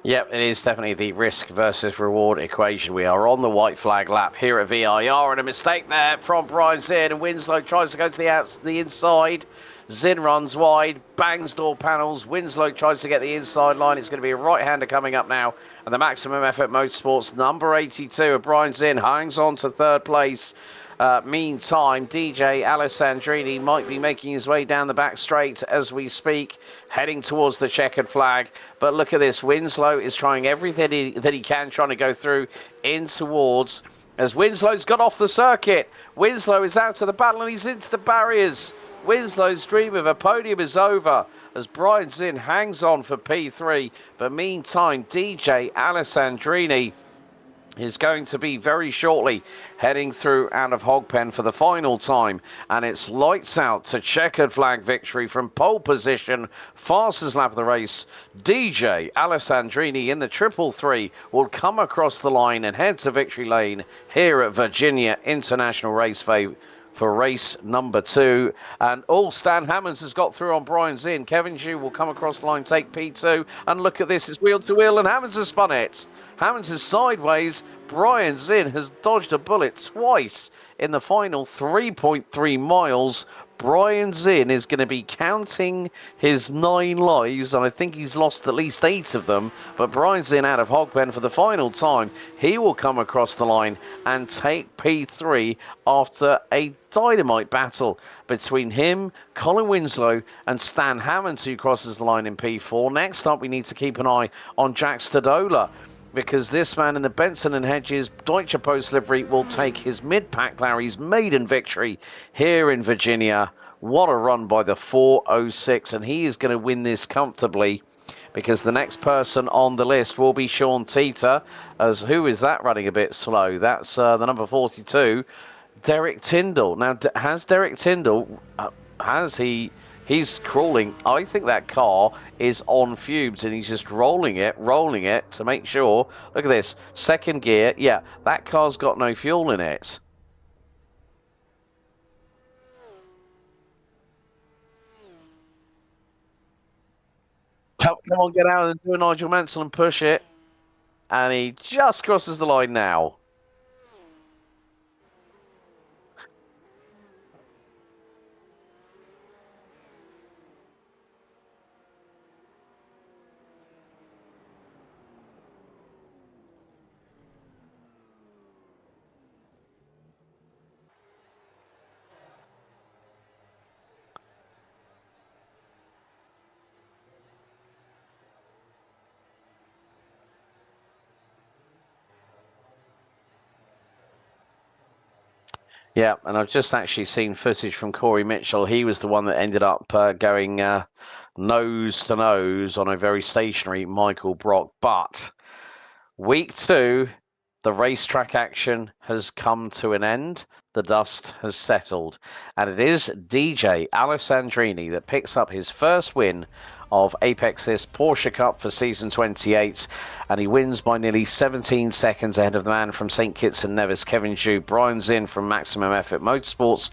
Yep, it is definitely the risk versus reward equation. We are on the white flag lap here at V.I.R, and a mistake there from Brian Zinn, and Winslow tries to go to the inside. Zinn runs wide, bangs door panels. Winslow tries to get the inside line. It's going to be a right-hander coming up now, and the Maximum Effort Motorsports number 82 of Brian Zinn hangs on to third place. Meantime, DJ Alessandrini might be making his way down the back straight as we speak, heading towards the checkered flag. But look at this. Winslow is trying everything that he can, trying to go through in towards, as Winslow's got off the circuit. Winslow is out of the battle and he's into the barriers. Winslow's dream of a podium is over as Brian Zinn hangs on for P3. But meantime, DJ Alessandrini is going to be very shortly heading through out of Hogpen for the final time, and it's lights out to checkered flag victory from pole position, fastest lap of the race. DJ Alessandrini in the 333 will come across the line and head to victory lane here at Virginia International Raceway for race number 2. And all Stan Hammonds has got through on Brian Zinn. Kevin Zhu will come across the line, take P2, and look at this, it's wheel to wheel, and Hammonds has spun it. Hammonds is sideways. Brian Zinn has dodged a bullet twice in the final 3.3 miles. Brian Zinn is going to be counting his 9 lives, and I think he's lost at least 8 of them. But Brian Zinn out of Hogpen for the final time. He will come across the line and take P3 after a dynamite battle between him, Colin Winslow, and Stan Hammonds, who crosses the line in P4. Next up, we need to keep an eye on Jack Stadola, because this man in the Benson and Hedges Deutsche Post livery will take his mid-pack Larry's maiden victory here in Virginia. What a run by the 406, and he is going to win this comfortably, because the next person on the list will be Sean Teeter. As who is that running a bit slow? That's the number 42, Derek Tyndall. Now, has Derek Tyndall, He's crawling. I think that car is on fumes, and he's just rolling it to make sure. Look at this. Second gear. Yeah, that car's got no fuel in it. Come on, get out and do a Nigel Mansell and push it. And he just crosses the line now. Yeah, and I've just actually seen footage from Corey Mitchell. He was the one that ended up going nose to nose on a very stationary Michael Brock. But week 2, the racetrack action has come to an end. The dust has settled. And it is DJ Alessandrini that picks up his first win of Apex this Porsche Cup for season 28, and he wins by nearly 17 seconds ahead of the man from St. Kitts and Nevis, Kevin Zhu. Brian Zinn from Maximum Effort Motorsports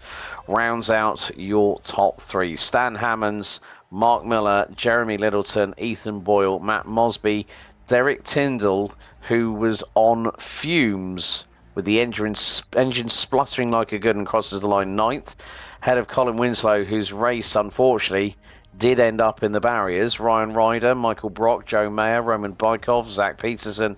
rounds out your top 3. Stan Hammonds, Mark Miller, Jeremy Littleton, Ethan Boyle, Matt Mosby, Derek Tyndall, who was on fumes with the engine spluttering like a good and crosses the line 9th, ahead of Colin Winslow, whose race, unfortunately, did end up in the barriers. Ryan Ryder, Michael Brock, Joe Mayer, Roman Bykov, Zach Peterson,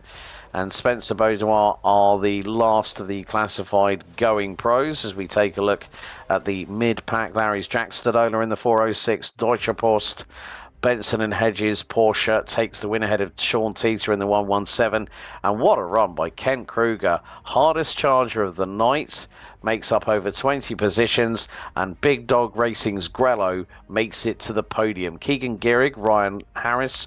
and Spencer Beaudoin are the last of the classified going pros as we take a look at the mid-pack. Larry's Jack Stadola in the 406, Deutsche Post, Benson and Hedges. Porsche takes the win ahead of Sean Teeter in the 117. And what a run by Kent Kruger. Hardest charger of the night. Makes up over 20 positions. And Big Dog Racing's Grello makes it to the podium. Keegan Gehrig, Ryan Harris,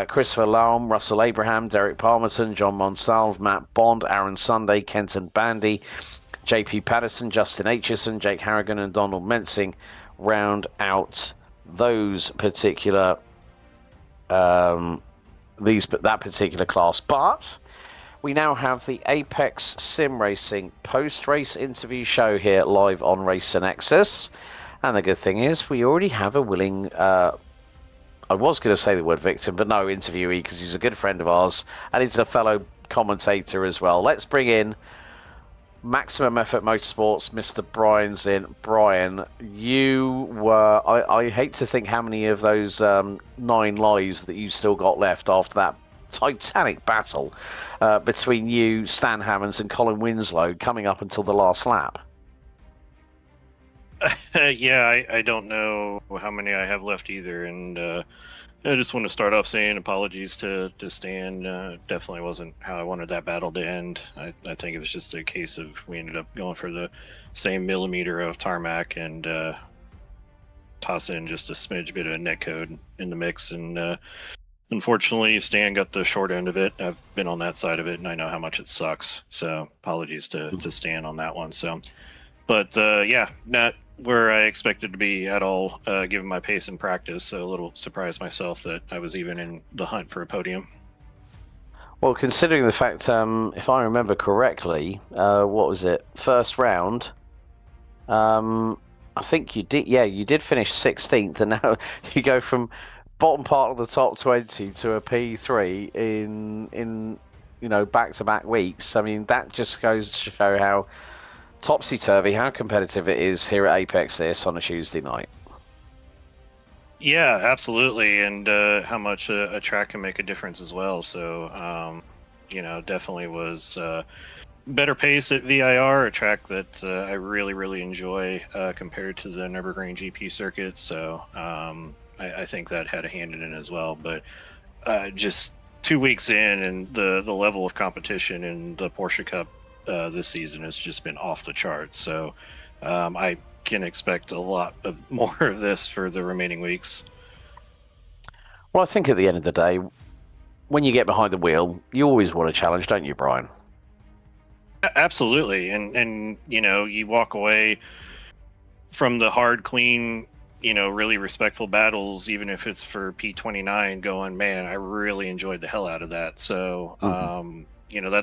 Christopher Laum, Russell Abraham, Derek Palmerton, John Monsalve, Matt Bond, Aaron Sunday, Kenton Bandy, JP Patterson, Justin Aitchison, Jake Harrigan, and Donald Mensing round out those particular that particular class. But we now have the Apex Sim Racing post-race interview show here live on Racer Nexus, and the good thing is we already have a willing I was going to say the word victim, but no, interviewee, because he's a good friend of ours and he's a fellow commentator as well. Let's bring in Maximum Effort Motorsports, Mr. Brian Zinn. Brian, you were... I hate to think how many of those 9 lives that you still got left after that titanic battle between you, Stan Hammonds, and Colin Winslow coming up until the last lap. Yeah, I don't know how many I have left either, and I just want to start off saying apologies to Stan. Definitely wasn't how I wanted that battle to end. I think it was just a case of we ended up going for the same millimeter of tarmac and toss in just a smidge bit of netcode in the mix, and unfortunately Stan got the short end of it. I've been on that side of it, and I know how much it sucks, so apologies to Stan on that one. So, but yeah, not where I expected to be at all, given my pace in practice. So a little surprised myself that I was even in the hunt for a podium. Well, considering the fact, if I remember correctly, what was it? First round, I think you did. Yeah, you did finish 16th, and now you go from bottom part of the top 20 to a P3 in back-to-back weeks. I mean, that just goes to show how topsy-turvy, how competitive it is here at Apex this on a Tuesday night. Yeah, absolutely, and how much a track can make a difference as well. So, definitely was better pace at V.I.R, a track that I really, really enjoy compared to the Nürburgring GP circuit. So I think that had a hand in it as well. But just 2 weeks in, and the level of competition in the Porsche Cup this season has just been off the charts. So I can expect a lot of more of this for the remaining weeks. Well, I think at the end of the day, when you get behind the wheel, you always want a challenge, don't you, Brian? Absolutely, and you walk away from the hard, clean really respectful battles, even if it's for P29, going, man, I really enjoyed the hell out of that. So,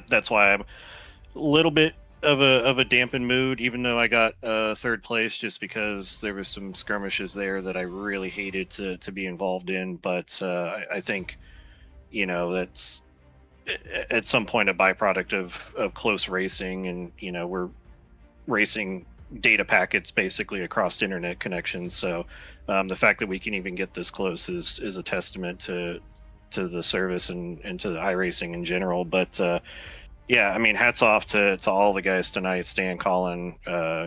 that's why I'm a little bit of a dampened mood, even though I got third place, just because there was some skirmishes there that I really hated to be involved in. But I think, that's at some point a byproduct of close racing, and we're racing data packets basically across internet connections. So the fact that we can even get this close is a testament to the service and to the iRacing in general. But yeah, I mean, hats off to all the guys tonight. Stan, Colin,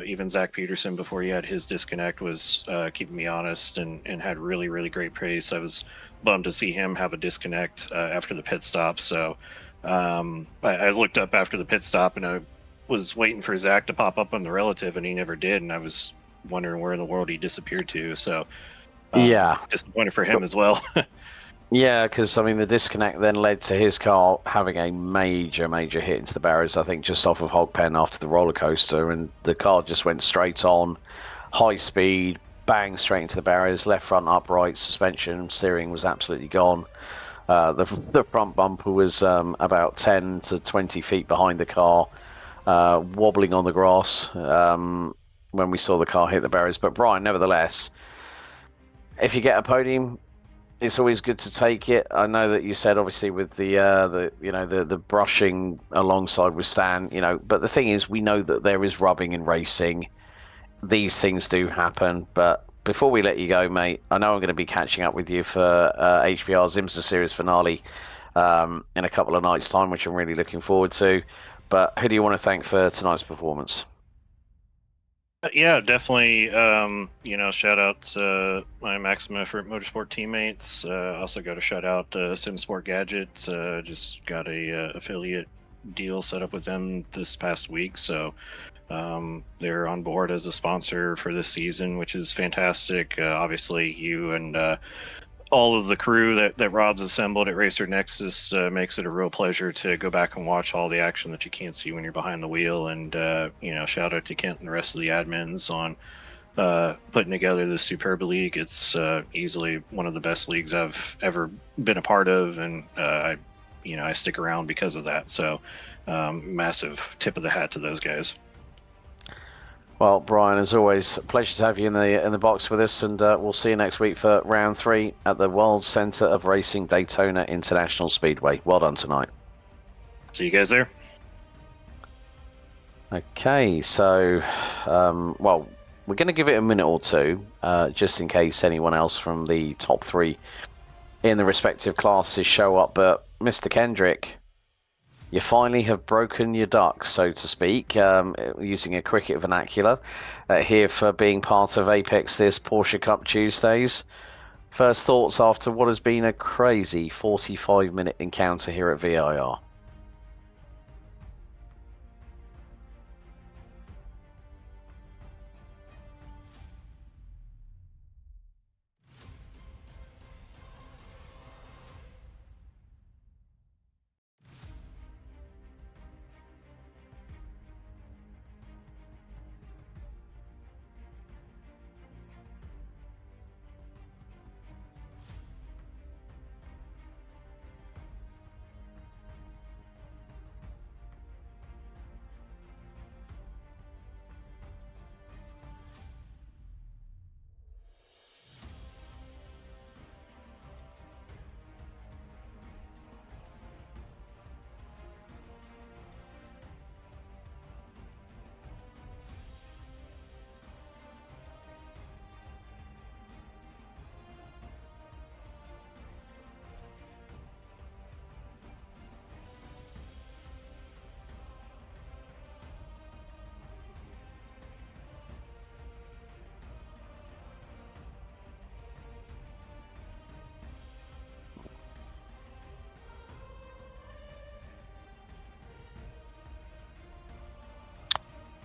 even Zach Peterson before he had his disconnect was keeping me honest and had really, really great pace. I was bummed to see him have a disconnect after the pit stop. So I looked up after the pit stop and I was waiting for Zach to pop up on the relative, and he never did. And I was wondering where in the world he disappeared to. So yeah, disappointed for him as well. Yeah, because I mean the disconnect then led to his car having a major hit into the barriers, I think just off of Hogpen after the roller coaster, and the car just went straight on, high speed, bang straight into the barriers, left front upright, suspension, steering was absolutely gone. The front bumper was about 10 to 20 feet behind the car, wobbling on the grass when we saw the car hit the barriers. But Brian, nevertheless, if you get a podium, it's always good to take it. I know that you said obviously with the brushing alongside with Stan, but the thing is, we know that there is rubbing in racing. These things do happen. But before we let you go, mate, I know I'm going to be catching up with you for HBR's IMSA Series finale in a couple of nights' time, which I'm really looking forward to. But who do you want to thank for tonight's performance? Yeah, definitely. Shout out to my Maximum Effort Motorsport teammates. Also got a shout out to SimSport Gadgets. Just got a affiliate deal set up with them this past week, so they're on board as a sponsor for this season, which is fantastic. Obviously, you and all of the crew that Rob's assembled at Racer Nexus makes it a real pleasure to go back and watch all the action that you can't see when you're behind the wheel. And shout out to Kent and the rest of the admins on putting together this superb league. It's easily one of the best leagues I've ever been a part of, and I stick around because of that. So massive tip of the hat to those guys. Well, Brian, as always, a pleasure to have you in the box with us, and we'll see you next week for round 3 at the World Centre of Racing Daytona International Speedway. Well done tonight. See you guys there. Okay, so, well, we're going to give it a minute or two, just in case anyone else from the top 3 in the respective classes show up. But Mr. Kendrick, you finally have broken your duck, so to speak, using a cricket vernacular, here for being part of Apex this Porsche Cup Tuesdays. First thoughts after what has been a crazy 45-minute encounter here at V.I.R.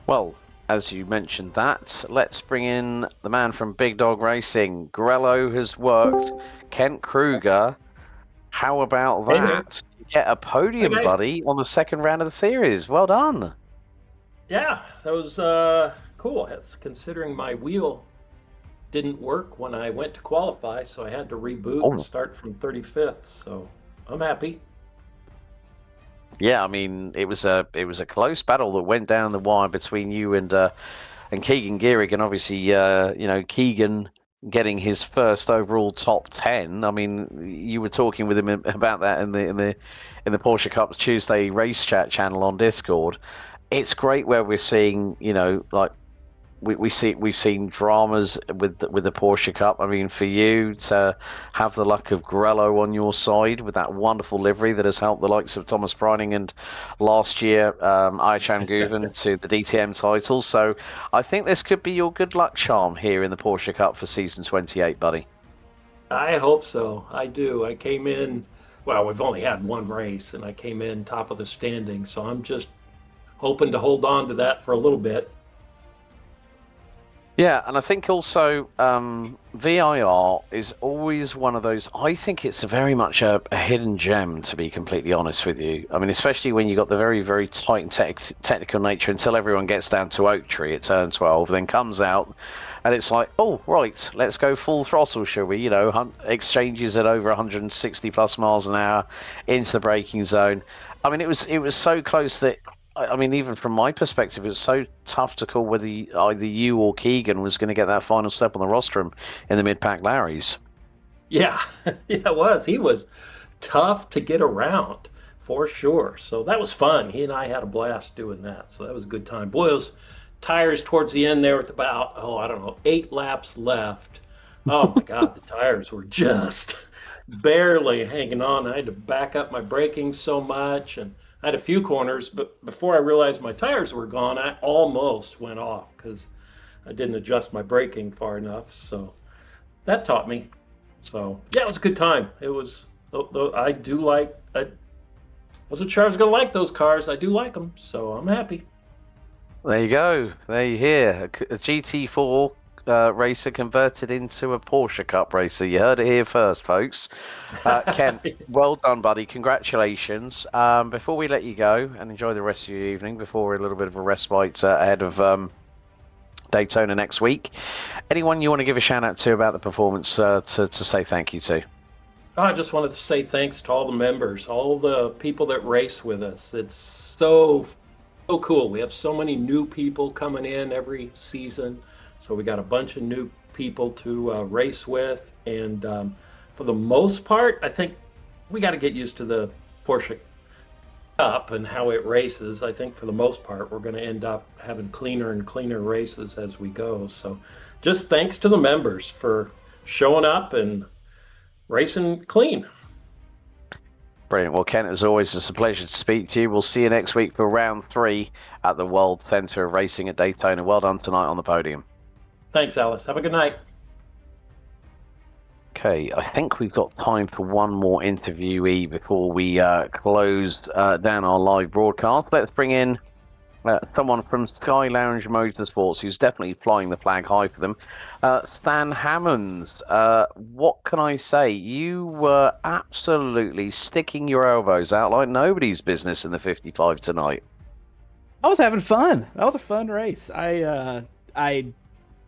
Well, as you mentioned that, let's bring in the man from Big Dog Racing. Grello has worked. Kent Kruger, how about that? You get a podium, buddy, on the second round of the series. Well done. Yeah, that was cool. That's considering my wheel didn't work when I went to qualify, so I had to reboot and Oh, start from 35th. So I'm happy. yeah. I mean, it was a close battle that went down the wire between you and Keegan Gehrig, and obviously, Keegan getting his first overall top 10. I mean, you were talking with him about that in the Porsche Cup Tuesday race chat channel on Discord. It's great where we're seeing, like we've seen dramas with the Porsche Cup. I mean, for you to have the luck of Grello on your side with that wonderful livery that has helped the likes of Thomas Preining and last year Ayhan Guven to the DTM titles. So I think this could be your good luck charm here in the Porsche Cup for season 28, buddy. I hope so. I do. I came in, well, we've only had one race, and I came in top of the standing, so I'm just hoping to hold on to that for a little bit. Yeah, and I think also V.I.R is always one of those. I think it's very much a hidden gem, to be completely honest with you. I mean, especially when you got the very, very tight and technical nature until everyone gets down to Oak Tree at turn 12, then comes out, and it's like, oh, right, let's go full throttle, shall we? Exchanges at over 160 plus miles an hour into the braking zone. I mean, it was so close that. I mean, even from my perspective, it was so tough to call whether either you or Keegan was going to get that final step on the rostrum in the mid-pack Larrys. Yeah, yeah, it was. He was tough to get around for sure. So that was fun. He and I had a blast doing that. So that was a good time. Boy, those tires towards the end there with about, I don't know, 8 laps left. Oh my God, the tires were just barely hanging on. I had to back up my braking so much, and I had a few corners, but before I realized my tires were gone, I almost went off because I didn't adjust my braking far enough. So that taught me. So yeah, it was a good time. It was. I do like. I wasn't sure I was going to like those cars. I do like them, so I'm happy. There you go. There you hear a GT4 racer converted into a Porsche Cup racer. You heard it here first, folks. Ken, well done, buddy. Congratulations. Before we let you go and enjoy the rest of your evening, before a little bit of a respite ahead of Daytona next week, anyone you want to give a shout out to about the performance to say thank you to? I just wanted to say thanks to all the members, all the people that race with us. It's so cool. We have so many new people coming in every season. So we got a bunch of new people to race with, and for the most part, I think we got to get used to the Porsche Cup and how it races. I think for the most part, we're going to end up having cleaner and cleaner races as we go. So just thanks to the members for showing up and racing clean. Brilliant. Well, Ken, as always, it's a pleasure to speak to you. We'll see you next week for round 3 at the World Centre of Racing at Daytona. Well done tonight on the podium. Thanks, Alice. Have a good night. Okay, I think we've got time for one more interviewee before we close down our live broadcast. Let's bring in someone from Sky Lounge Motorsports who's definitely flying the flag high for them. Stan Hammonds, what can I say? You were absolutely sticking your elbows out like nobody's business in the 55 tonight. I was having fun. That was a fun race. I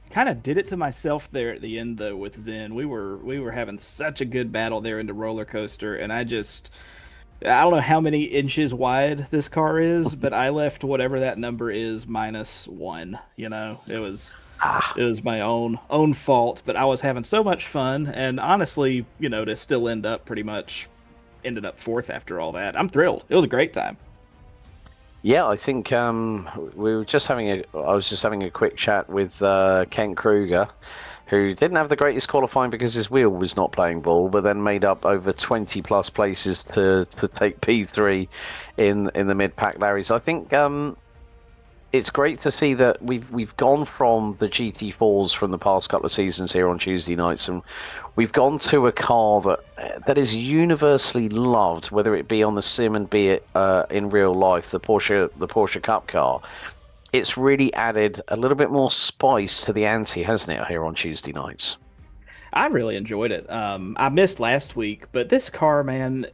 kind of did it to myself there at the end though with Zen. We were having such a good battle there in the roller coaster, and I don't know how many inches wide this car is, but I left whatever that number is -1. It was my own fault, but I was having so much fun, and honestly, to still ended up 4th after all that. I'm thrilled. It was a great time. Yeah, I think I was just having a quick chat with Kent Kruger, who didn't have the greatest qualifying because his wheel was not playing ball, but then made up over 20 plus places to take P3 in the mid-pack Larrys. I think it's great to see that we've gone from the GT4s from the past couple of seasons here on Tuesday nights, and we've gone to a car that is universally loved, whether it be on the sim and be it in real life, the Porsche Cup Car. It's really added a little bit more spice to the ante, hasn't it, here on Tuesday nights? I really enjoyed it. I missed last week, but this car, man,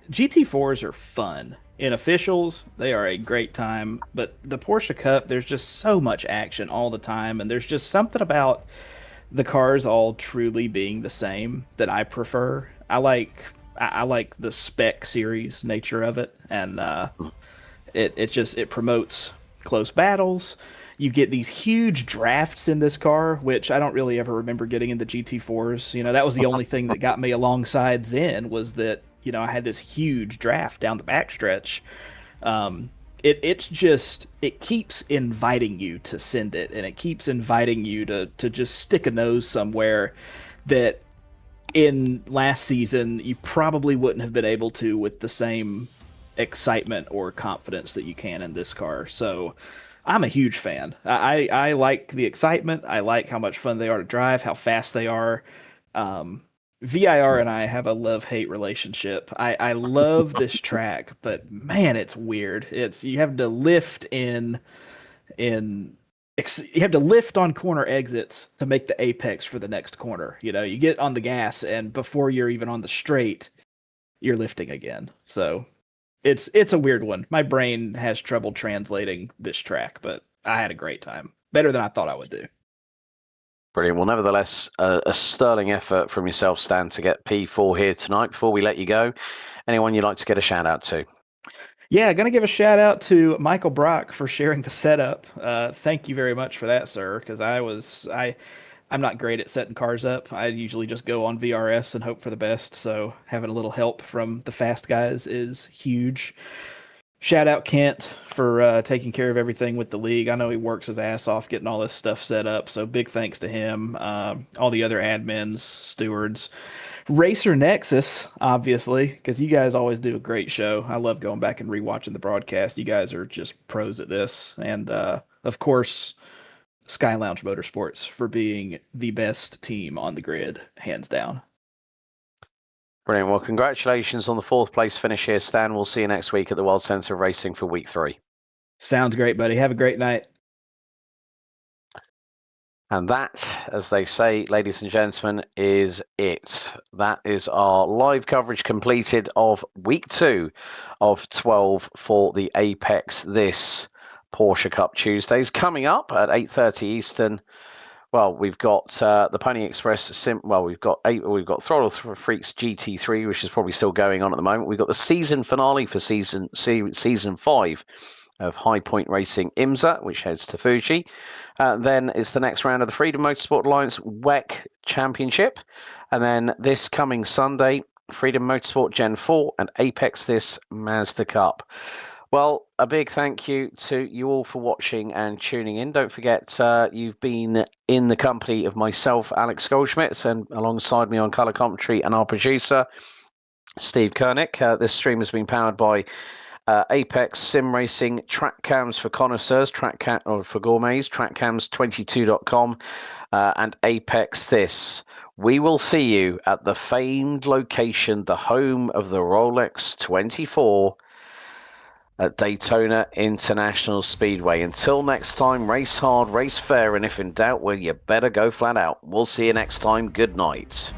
GT4s are fun. In officials, they are a great time, but the Porsche Cup, there's just so much action all the time, and there's just something about the cars all truly being the same that I prefer. I like the spec series nature of it, and it promotes close battles. You get these huge drafts in this car, which I don't really ever remember getting in the GT4s. You know, that was the only thing that got me alongside Zen was that, you know, I had this huge draft down the backstretch. It keeps inviting you to send it, and it keeps inviting you to just stick a nose somewhere that in last season you probably wouldn't have been able to with the same excitement or confidence that you can in this car. So I'm a huge fan. I like the excitement. I like how much fun they are to drive, how fast they are. V.I.R and I have a love-hate relationship. I love this track, but man, it's weird. It's you have to lift in you have to lift on corner exits to make the apex for the next corner. You know, you get on the gas, and before you're even on the straight, you're lifting again. So it's a weird one. My brain has trouble translating this track, but I had a great time. Better than I thought I would do. Brilliant. Well, nevertheless, a sterling effort from yourself, Stan, to get P4 here tonight. Before we let you go, anyone you'd like to get a shout out to? Yeah, gonna give a shout out to Michael Brock for sharing the setup. Thank you very much for that, sir. Because I'm not great at setting cars up. I usually just go on VRS and hope for the best. So having a little help from the fast guys is huge. Shout out Kent for taking care of everything with the league. I know he works his ass off getting all this stuff set up. So big thanks to him. All the other admins, stewards. Racer Nexus, obviously, because you guys always do a great show. I love going back and rewatching the broadcast. You guys are just pros at this. And of course, Sky Lounge Motorsports for being the best team on the grid, hands down. Brilliant. Well, congratulations on the 4th place finish here, Stan. We'll see you next week at the World Centre of Racing for week 3. Sounds great, buddy. Have a great night. And that, as they say, ladies and gentlemen, is it. That is our live coverage completed of week 2 of 12 for the Apex This Porsche Cup Tuesdays. Coming up at 8:30 Eastern, well, we've got the Pony Express we've got Throttle Freaks GT3, which is probably still going on at the moment. We've got the season finale for season 5 of High Point Racing IMSA, which heads to Fuji. Then it's the next round of the Freedom Motorsport Alliance WEC Championship. And then this coming Sunday, Freedom Motorsport Gen 4 and Apex This Mazda Cup. Well, a big thank you to you all for watching and tuning in. Don't forget, you've been in the company of myself, Alex Goldschmidt, and alongside me on colour commentary and our producer, Steve Kernick. This stream has been powered by Apex Sim Racing, track cams for connoisseurs, or for gourmets, trackcams22.com, and Apex This. We will see you at the famed location, the home of the Rolex 24 at Daytona International Speedway. Until next time, race hard, race fair, and if in doubt, well, you better go flat out. We'll see you next time. Good night.